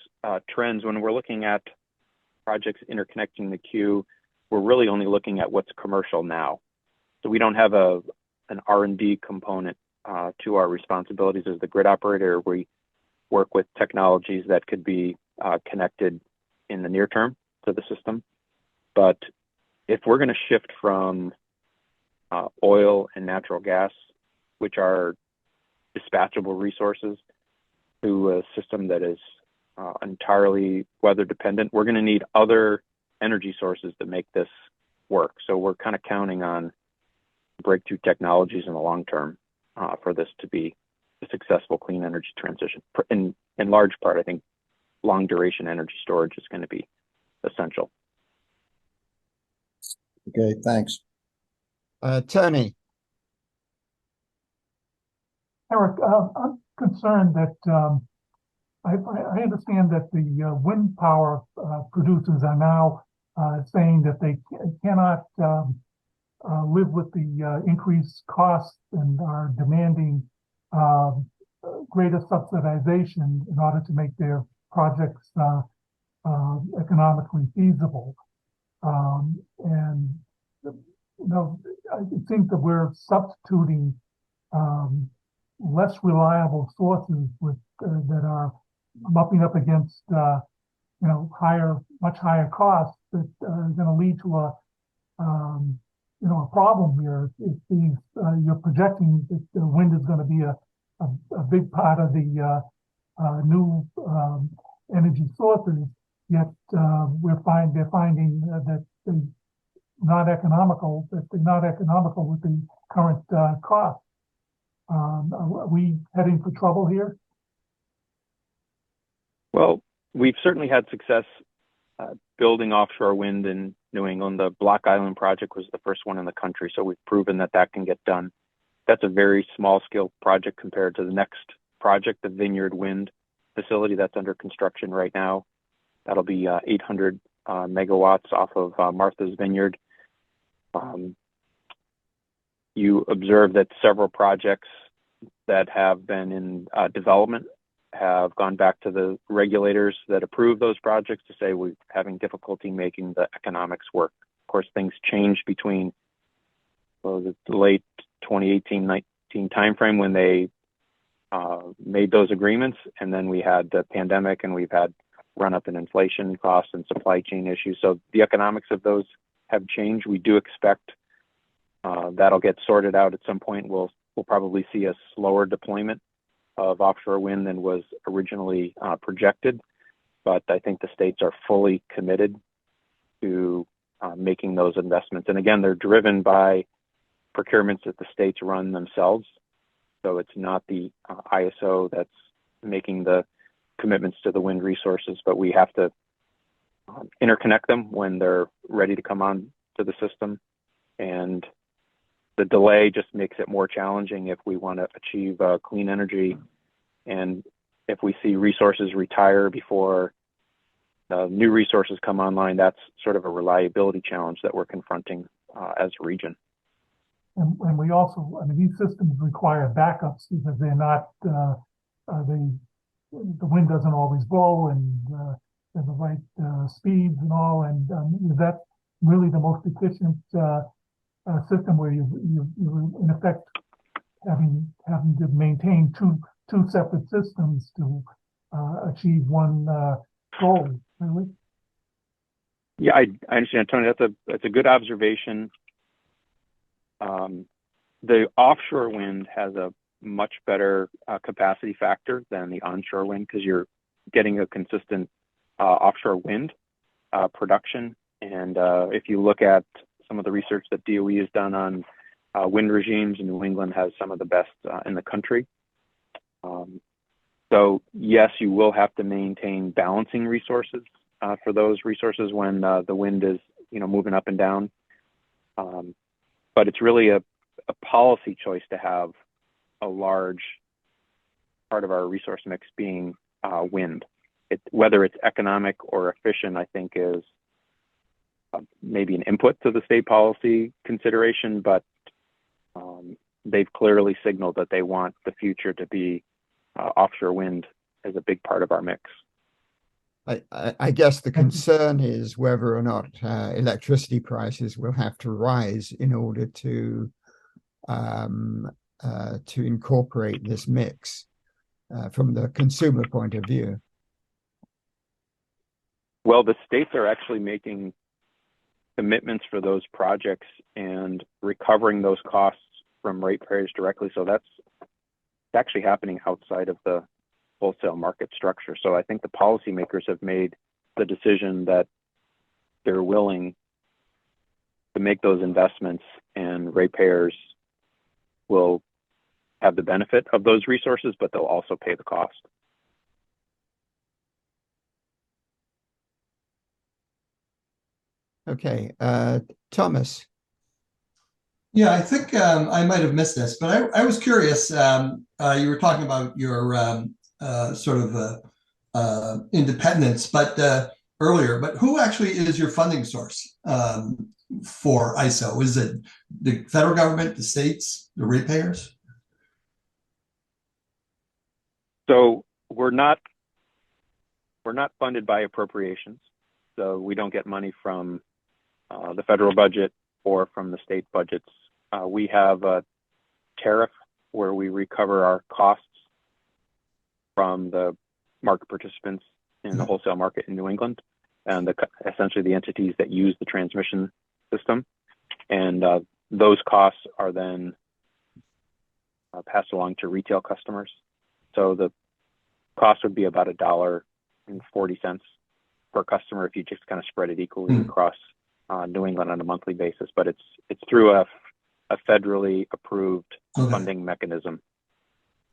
trends when we're looking at projects interconnecting the queue. We're really only looking at what's commercial now. So we don't have an R&D component to our responsibilities as the grid operator. We work with technologies that could be connected in the near term to the system. But if we're going to shift from oil and natural gas, which are dispatchable resources, to a system that is entirely weather dependent, we're going to need other energy sources to make this work. So we're kind of counting on breakthrough technologies in the long term for this to be a successful clean energy transition. In large part, I think long duration energy storage is going to be essential. Okay, thanks. Tony. Eric, I'm concerned that I understand that the wind power producers are now saying that they cannot live with the increased costs and are demanding greater subsidization in order to make their projects economically feasible. And it seems that we're substituting less reliable sources with that are bumping up against much higher costs that are going to lead to a problem here. If these you're projecting that the wind is going to be a big part of the new energy sources, yet they're finding that they're not economical with the current cost. Are we heading for trouble here? Well, we've certainly had success building offshore wind in New England. The Block Island project was the first one in the country, so we've proven that that can get done. That's a very small scale project compared to the next project, the Vineyard Wind facility that's under construction right now. That'll be 800 megawatts off of Martha's Vineyard. You observe that several projects that have been in development have gone back to the regulators that approve those projects to say we're having difficulty making the economics work. Of course, things changed between the late 2018-19 timeframe when they made those agreements, and then we had the pandemic, and we've had run up in inflation costs and supply chain issues. So the economics of those have changed. We do expect that'll get sorted out at some point. We'll probably see a slower deployment of offshore wind than was originally projected, but I think the states are fully committed to making those investments. And again, they're driven by procurements that the states run themselves. So it's not the ISO that's making the commitments to the wind resources, but we have to interconnect them when they're ready to come on to the system. And the delay just makes it more challenging if we want to achieve clean energy. And if we see resources retire before new resources come online, that's sort of a reliability challenge that we're confronting as a region. And we also, these systems require backups because they're not, the wind doesn't always blow and there's the right speeds and all. And is that really the most efficient system where you in effect having to maintain two separate systems to achieve one goal, really? Yeah, I understand, Tony. That's a good observation. The offshore wind has a much better capacity factor than the onshore wind because you're getting a consistent offshore wind production. And if you look at some of the research that DOE has done on wind regimes, New England has some of the best in the country. So yes, you will have to maintain balancing resources for those resources when the wind is moving up and down. But it's really a policy choice to have a large part of our resource mix being wind. Whether it's economic or efficient, I think is maybe an input to the state policy consideration, but they've clearly signaled that they want the future to be offshore wind as a big part of our mix. I guess the concern is whether or not electricity prices will have to rise in order to incorporate this mix from the consumer point of view. Well, the states are actually making commitments for those projects and recovering those costs from ratepayers directly. So that's actually happening outside of the wholesale market structure. So I think the policymakers have made the decision that they're willing to make those investments, and ratepayers will have the benefit of those resources, but they'll also pay the cost. Okay, Thomas. Yeah, I think I might have missed this, but I was curious. You were talking about your sort of independence, but earlier. But who actually is your funding source for ISO? Is it the federal government, the states, the ratepayers? So we're not funded by appropriations. So we don't get money from the federal budget or from the state budgets. We have a tariff where we recover our costs from the market participants in the wholesale market in New England, and essentially the entities that use the transmission system. And those costs are then passed along to retail customers. So the cost would be about $1.40 per customer if you just kind of spread it equally across New England on a monthly basis. But it's through a federally approved funding mechanism.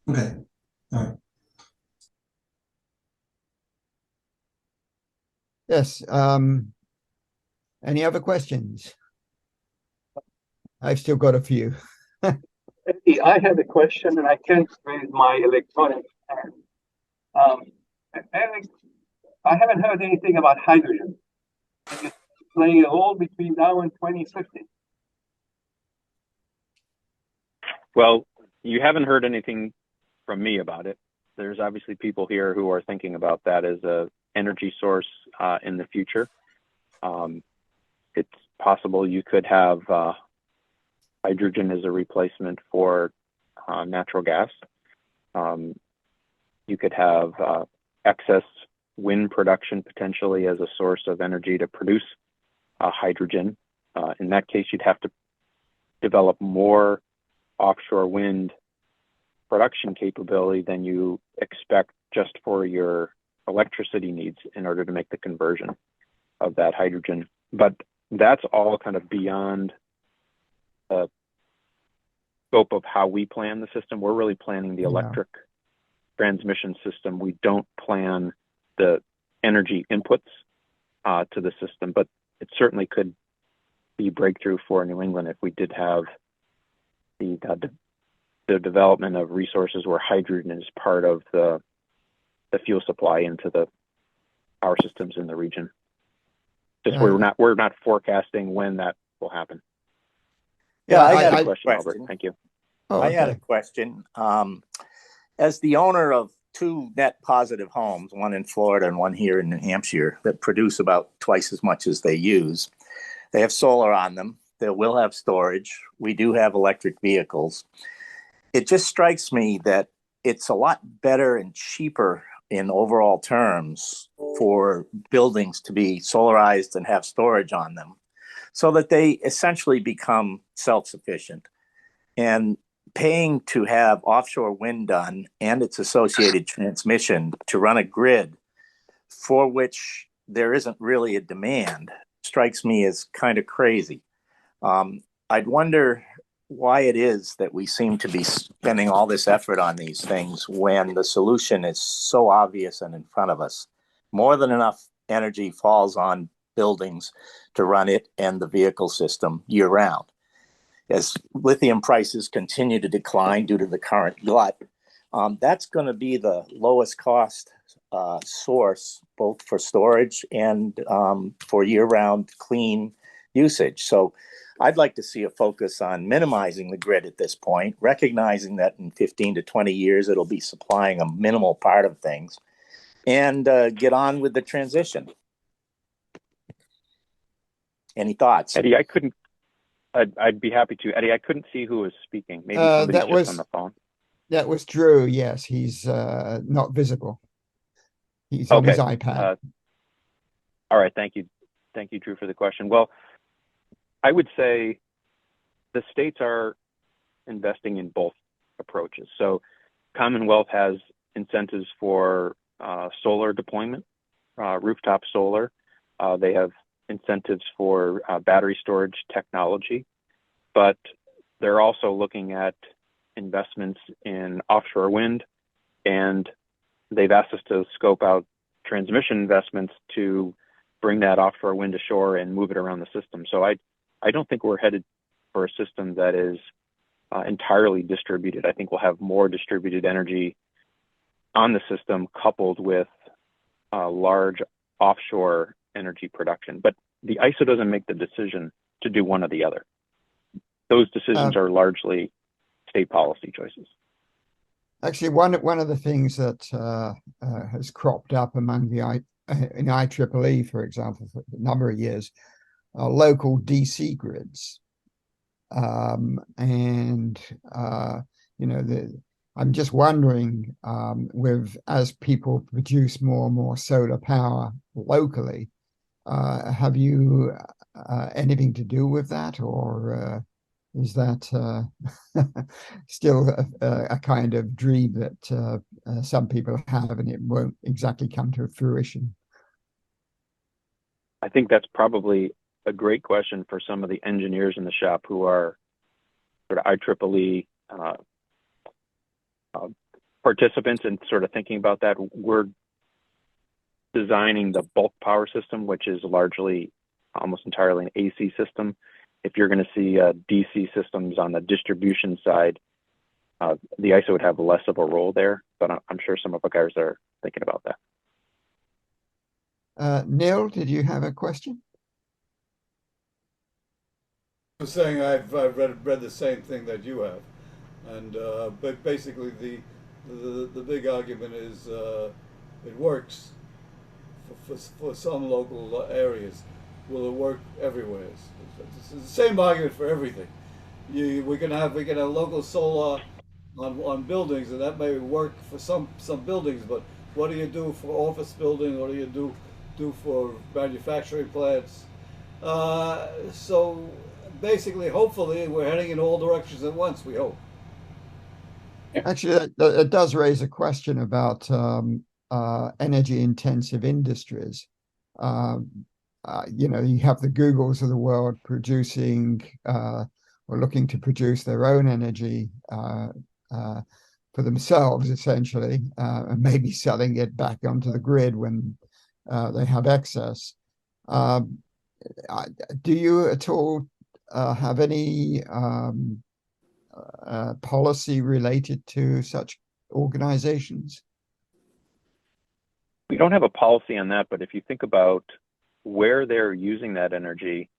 Okay, all right. Yes. Any other questions? I've still got a few. I had a question and I can't raise my electronic hand. Eric, I haven't heard anything about hydrogen. And it's playing a role between now and 2050. Well, you haven't heard anything from me about it. There's obviously people here who are thinking about that as a energy source in the future. It's possible you could have hydrogen as a replacement for natural gas. You could have excess wind production potentially as a source of energy to produce hydrogen. In that case, you'd have to develop more offshore wind production capability than you expect just for your electricity needs in order to make the conversion of that hydrogen. But that's all kind of beyond the scope of how we plan the system. We're really planning the electric transmission system. We don't plan the energy inputs to the system, but it certainly could be breakthrough for New England if we did have the development of resources where hydrogen is part of the fuel supply into the power systems in the region. Just we're not forecasting when that will happen. Yeah, I had Good a question, Albert. question. Thank you. Oh, I had a okay. question. As the owner of 2 net positive homes, one in Florida and one here in New Hampshire, that produce about twice as much as they use, they have solar on them. They will have storage. We do have electric vehicles. It just strikes me that it's a lot better and cheaper in overall terms for buildings to be solarized and have storage on them so that they essentially become self-sufficient. And paying to have offshore wind done and its associated transmission to run a grid for which there isn't really a demand strikes me as kind of crazy. I'd wonder why it is that we seem to be spending all this effort on these things when the solution is so obvious and in front of us. More than enough energy falls on buildings to run it and the vehicle system year round. As lithium prices continue to decline due to the current glut, that's going to be the lowest cost source, both for storage and for year-round clean usage. So I'd like to see a focus on minimizing the grid at this point, recognizing that in 15 to 20 years, it'll be supplying a minimal part of things, and get on with the transition. Any thoughts? Eddie, I'd be happy to. Eddie, I couldn't see who was speaking. Maybe somebody's that just was- on the phone. That was Drew. Yes, he's not visible. He's on his iPad. All right. Thank you. Thank you, Drew, for the question. Well, I would say the states are investing in both approaches. So Commonwealth has incentives for solar deployment, rooftop solar. They have incentives for battery storage technology, but they're also looking at investments in offshore wind, and they've asked us to scope out transmission investments to bring that offshore wind ashore and move it around the system. So I don't think we're headed for a system that is entirely distributed. I think we'll have more distributed energy on the system coupled with large offshore energy production. But the ISO doesn't make the decision to do one or the other. Those decisions are largely state policy choices. Actually, one of the things that has cropped up among the in IEEE, for example, for a number of years, are local DC grids, and you know, I'm just wondering, as people produce more and more solar power locally, have you anything to do with that, or is that still a kind of dream that some people have and it won't exactly come to fruition? I think that's probably a great question for some of the engineers in the shop who are sort of IEEE participants and sort of thinking about that. We're designing the bulk power system, which is largely almost entirely an AC system. If you're going to see DC systems on the distribution side, the ISO would have less of a role there, but I'm sure some of the guys are thinking about that. Neil, did you have a question? I was saying I've read the same thing that you have, and but basically the big argument is it works for some local areas. Will it work everywhere? It's the same argument for everything. We can have local solar on buildings, and that may work for some buildings. But what do you do for office building? What do you do for manufacturing plants? So basically, hopefully, we're heading in all directions at once. We hope. Actually, it does raise a question about energy-intensive industries. You know, you have the Googles of the world producing or looking to produce their own energy for themselves, essentially, and maybe selling it back onto the grid when they have excess. Do you at all have any policy related to such organizations? We don't have a policy on that, but if you think about where they're using that energy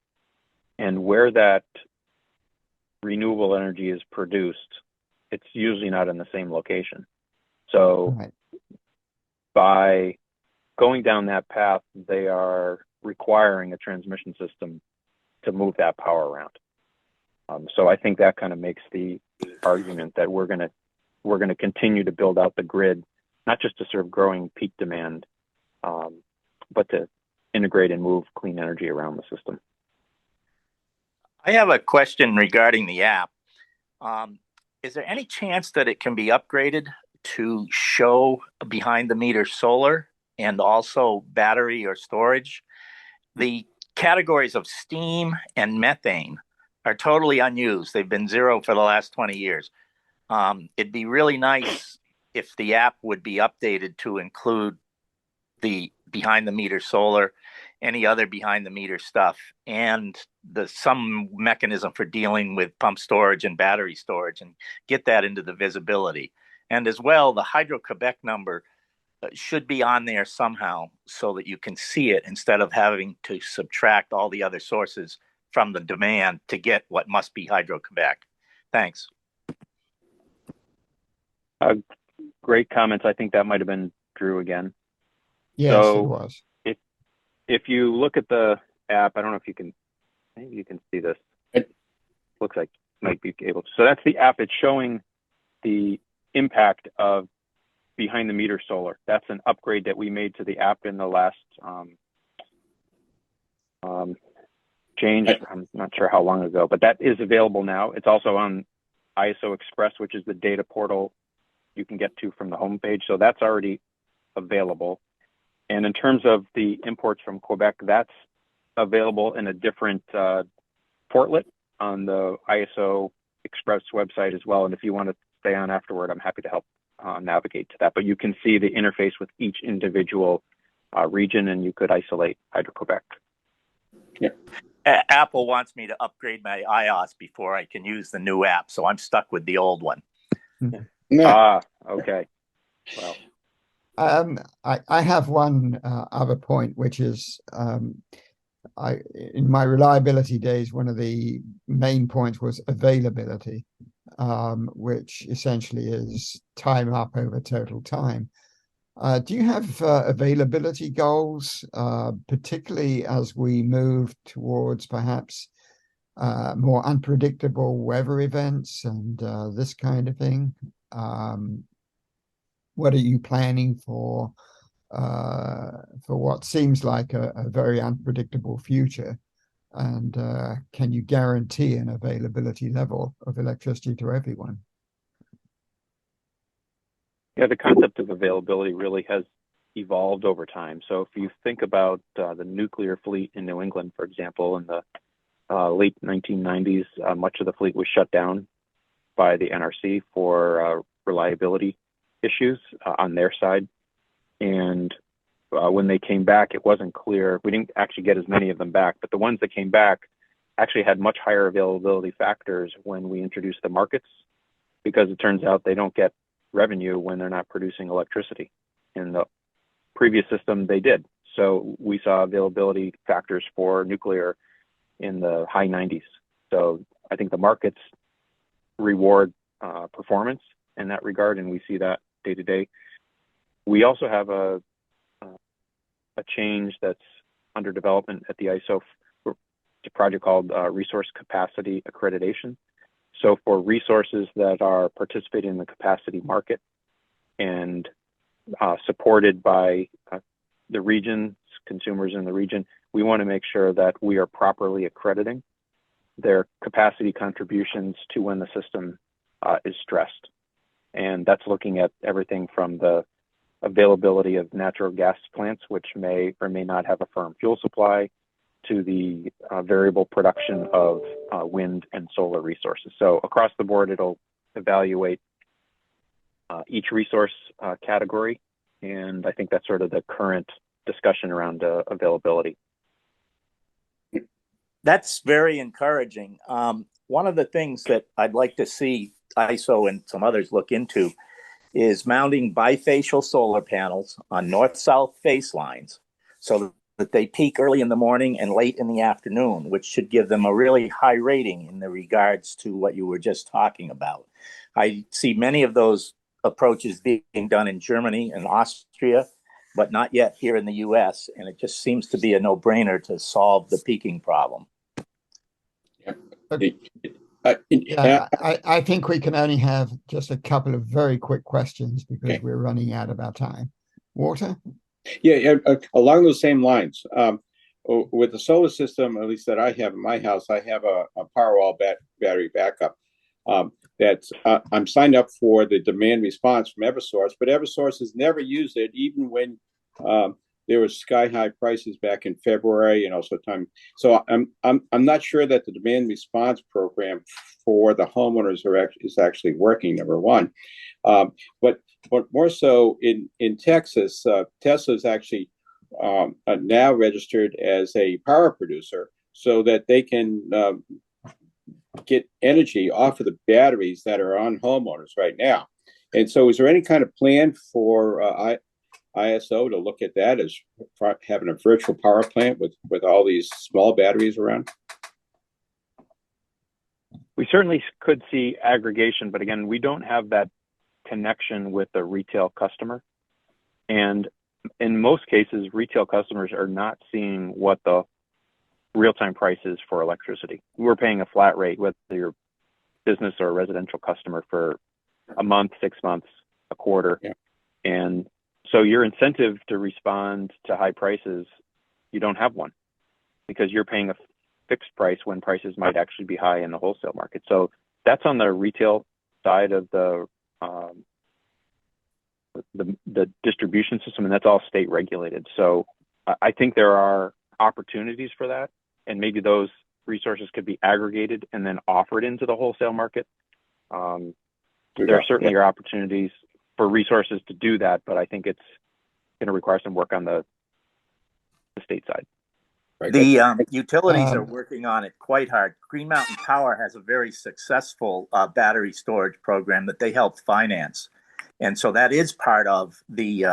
and where that renewable energy is produced, it's usually not in the same location. So Right. By going down that path, they are requiring a transmission system to move that power around. So I think that kind of makes the argument that we're going to continue to build out the grid, not just to serve growing peak demand, but to integrate and move clean energy around the system. I have a question regarding the app. Is there any chance that it can be upgraded to show behind the meter solar and also battery or storage? The categories of steam and methane are totally unused. They've been zero for the last 20 years. It'd be really nice if the app would be updated to include the behind the meter solar, any other behind the meter stuff, and some mechanism for dealing with pump storage and battery storage, and get that into the visibility. And as well, the Hydro-Quebec number should be on there somehow so that you can see it instead of having to subtract all the other sources from the demand to get what must be Hydro-Quebec. Thanks. Great comments. I think that might have been Drew again. Yes, So it was. If you look at the app, I don't know if you can, maybe you can see this. It looks like you might be able to. So that's the app. It's showing the impact of behind the meter solar. That's an upgrade that we made to the app in the last change. I'm not sure how long ago, but that is available now. It's also on ISO Express, which is the data portal you can get to from the homepage. So that's already available. And in terms of the imports from Quebec, that's available in a different portlet on the ISO Express website as well. And if you want to stay on afterward, I'm happy to help navigate to that. But you can see the interface with each individual region, and you could isolate Hydro-Quebec. Yeah. Apple wants me to upgrade my iOS before I can use the new app, so I'm stuck with the old one. Okay. Well, I have one other point, which is in my reliability days, one of the main points was availability, which essentially is time up over total time. Do you have availability goals, particularly as we move towards perhaps more unpredictable weather events and this kind of thing? What are you planning for what seems like a very unpredictable future? And can you guarantee an availability level of electricity to everyone? yeah, the concept of availability really has evolved over time. So if you think about the nuclear fleet in New England, for example, in the late 1990s, much of the fleet was shut down by the NRC for reliability issues on their side. And when they came back, it wasn't clear. We didn't actually get as many of them back, but the ones that came back actually had much higher availability factors when we introduced the markets, because it turns out they don't get revenue when they're not producing electricity. In the previous system, they did. So we saw availability factors for nuclear in the high 90s. So I think the markets reward performance in that regard, and we see that day to day. We also have a change that's under development at the ISO. It's a project called Resource Capacity Accreditation. So for resources that are participating in the capacity market and supported by the region's consumers in the region, we want to make sure that we are properly accrediting their capacity contributions to when the system is stressed. And that's looking at everything from the availability of natural gas plants, which may or may not have a firm fuel supply, to the variable production of wind and solar resources. So across the board, it'll evaluate each resource category. And I think that's sort of the current discussion around availability. That's very encouraging. One of the things that I'd like to see ISO and some others look into is mounting bifacial solar panels on north-south face lines so that they peak early in the morning and late in the afternoon, which should give them a really high rating in the regards to what you were just talking about. I see many of those approaches being done in Germany and Austria, but not yet here in the US. And it just seems to be a no-brainer to solve the peaking problem. I think we can only have just a couple of very quick questions because we're running out of our time. Walter? Yeah, along those same lines, with the solar system, at least that I have in my house, I have a Powerwall battery backup. I'm signed up for the demand response from Eversource, but Eversource has never used it, even when there was sky-high prices back in February and also time. So I'm not sure that the demand response program for the homeowners is actually working. Number one, but more so in Texas, Tesla is actually now registered as a power producer, so that they can get energy off of the batteries that are on homeowners right now. And so, is there any kind of plan for ISO to look at that as having a virtual power plant with all these small batteries around? We certainly could see aggregation, but again, we don't have that connection with the retail customer. And in most cases, retail customers are not seeing what the real-time price is for electricity. We're paying a flat rate, whether you're business or a residential customer, for a month, 6 months, a quarter. Yeah. And so your incentive to respond to high prices, you don't have one, because you're paying a fixed price when prices might actually be high in the wholesale market. So that's on the retail side of the distribution system, and that's all state regulated. So I think there are opportunities for that, and maybe those resources could be aggregated and then offered into the wholesale market. There certainly are opportunities for resources to do that, but I think it's going to require some work on the state side. The utilities are working on it quite hard. Green Mountain Power has a very successful battery storage program that they help finance. And so that is part of the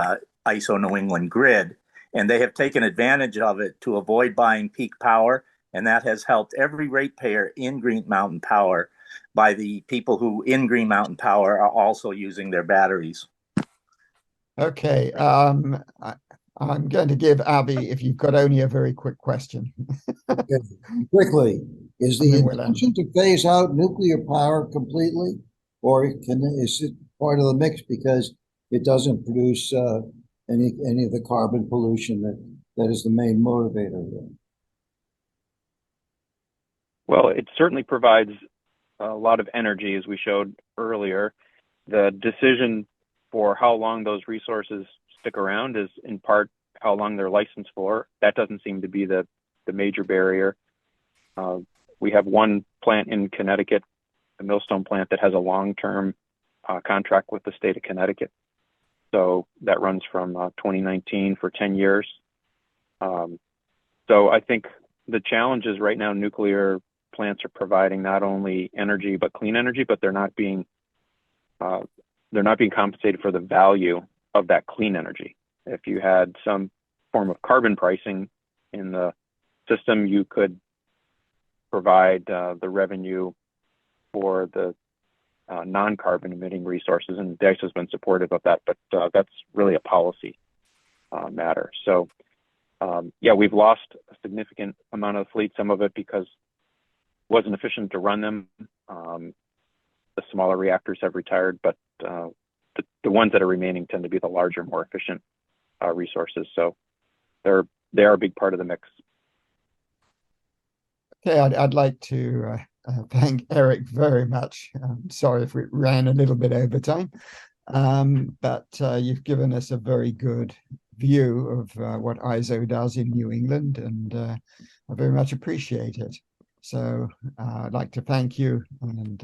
ISO New England grid. And they have taken advantage of it to avoid buying peak power. And that has helped every ratepayer in Green Mountain Power by the people who in Green Mountain Power are also using their batteries. Okay. I'm going to give Abby, if you've got only a very quick question. Okay. Quickly, is the And then we'll end. intention to phase out nuclear power completely, or is it part of the mix because it doesn't produce any of the carbon pollution that is the main motivator here? Well, it certainly provides a lot of energy, as we showed earlier. The decision for how long those resources stick around is in part how long they're licensed for. That doesn't seem to be the major barrier. We have one plant in Connecticut, the Millstone plant, that has a long-term contract with the state of Connecticut. So that runs from 2019 for 10 years. So I think the challenge is right now nuclear plants are providing not only energy but clean energy, but they're not being compensated for the value of that clean energy. If you had some form of carbon pricing in the system, you could provide the revenue for the non-carbon emitting resources, and DICE has been supportive of that, but that's really a policy matter. So yeah, we've lost a significant amount of the fleet, some of it because it wasn't efficient to run them. The smaller reactors have retired, but the ones that are remaining tend to be the larger, more efficient resources. So they are a big part of the mix. Okay, I'd like to thank Eric very much. Sorry if we ran a little bit over time, but you've given us a very good view of what ISO does in New England, and I very much appreciate it. So I'd like to thank you, and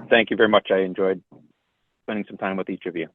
thank you very much. I enjoyed spending some time with each of you.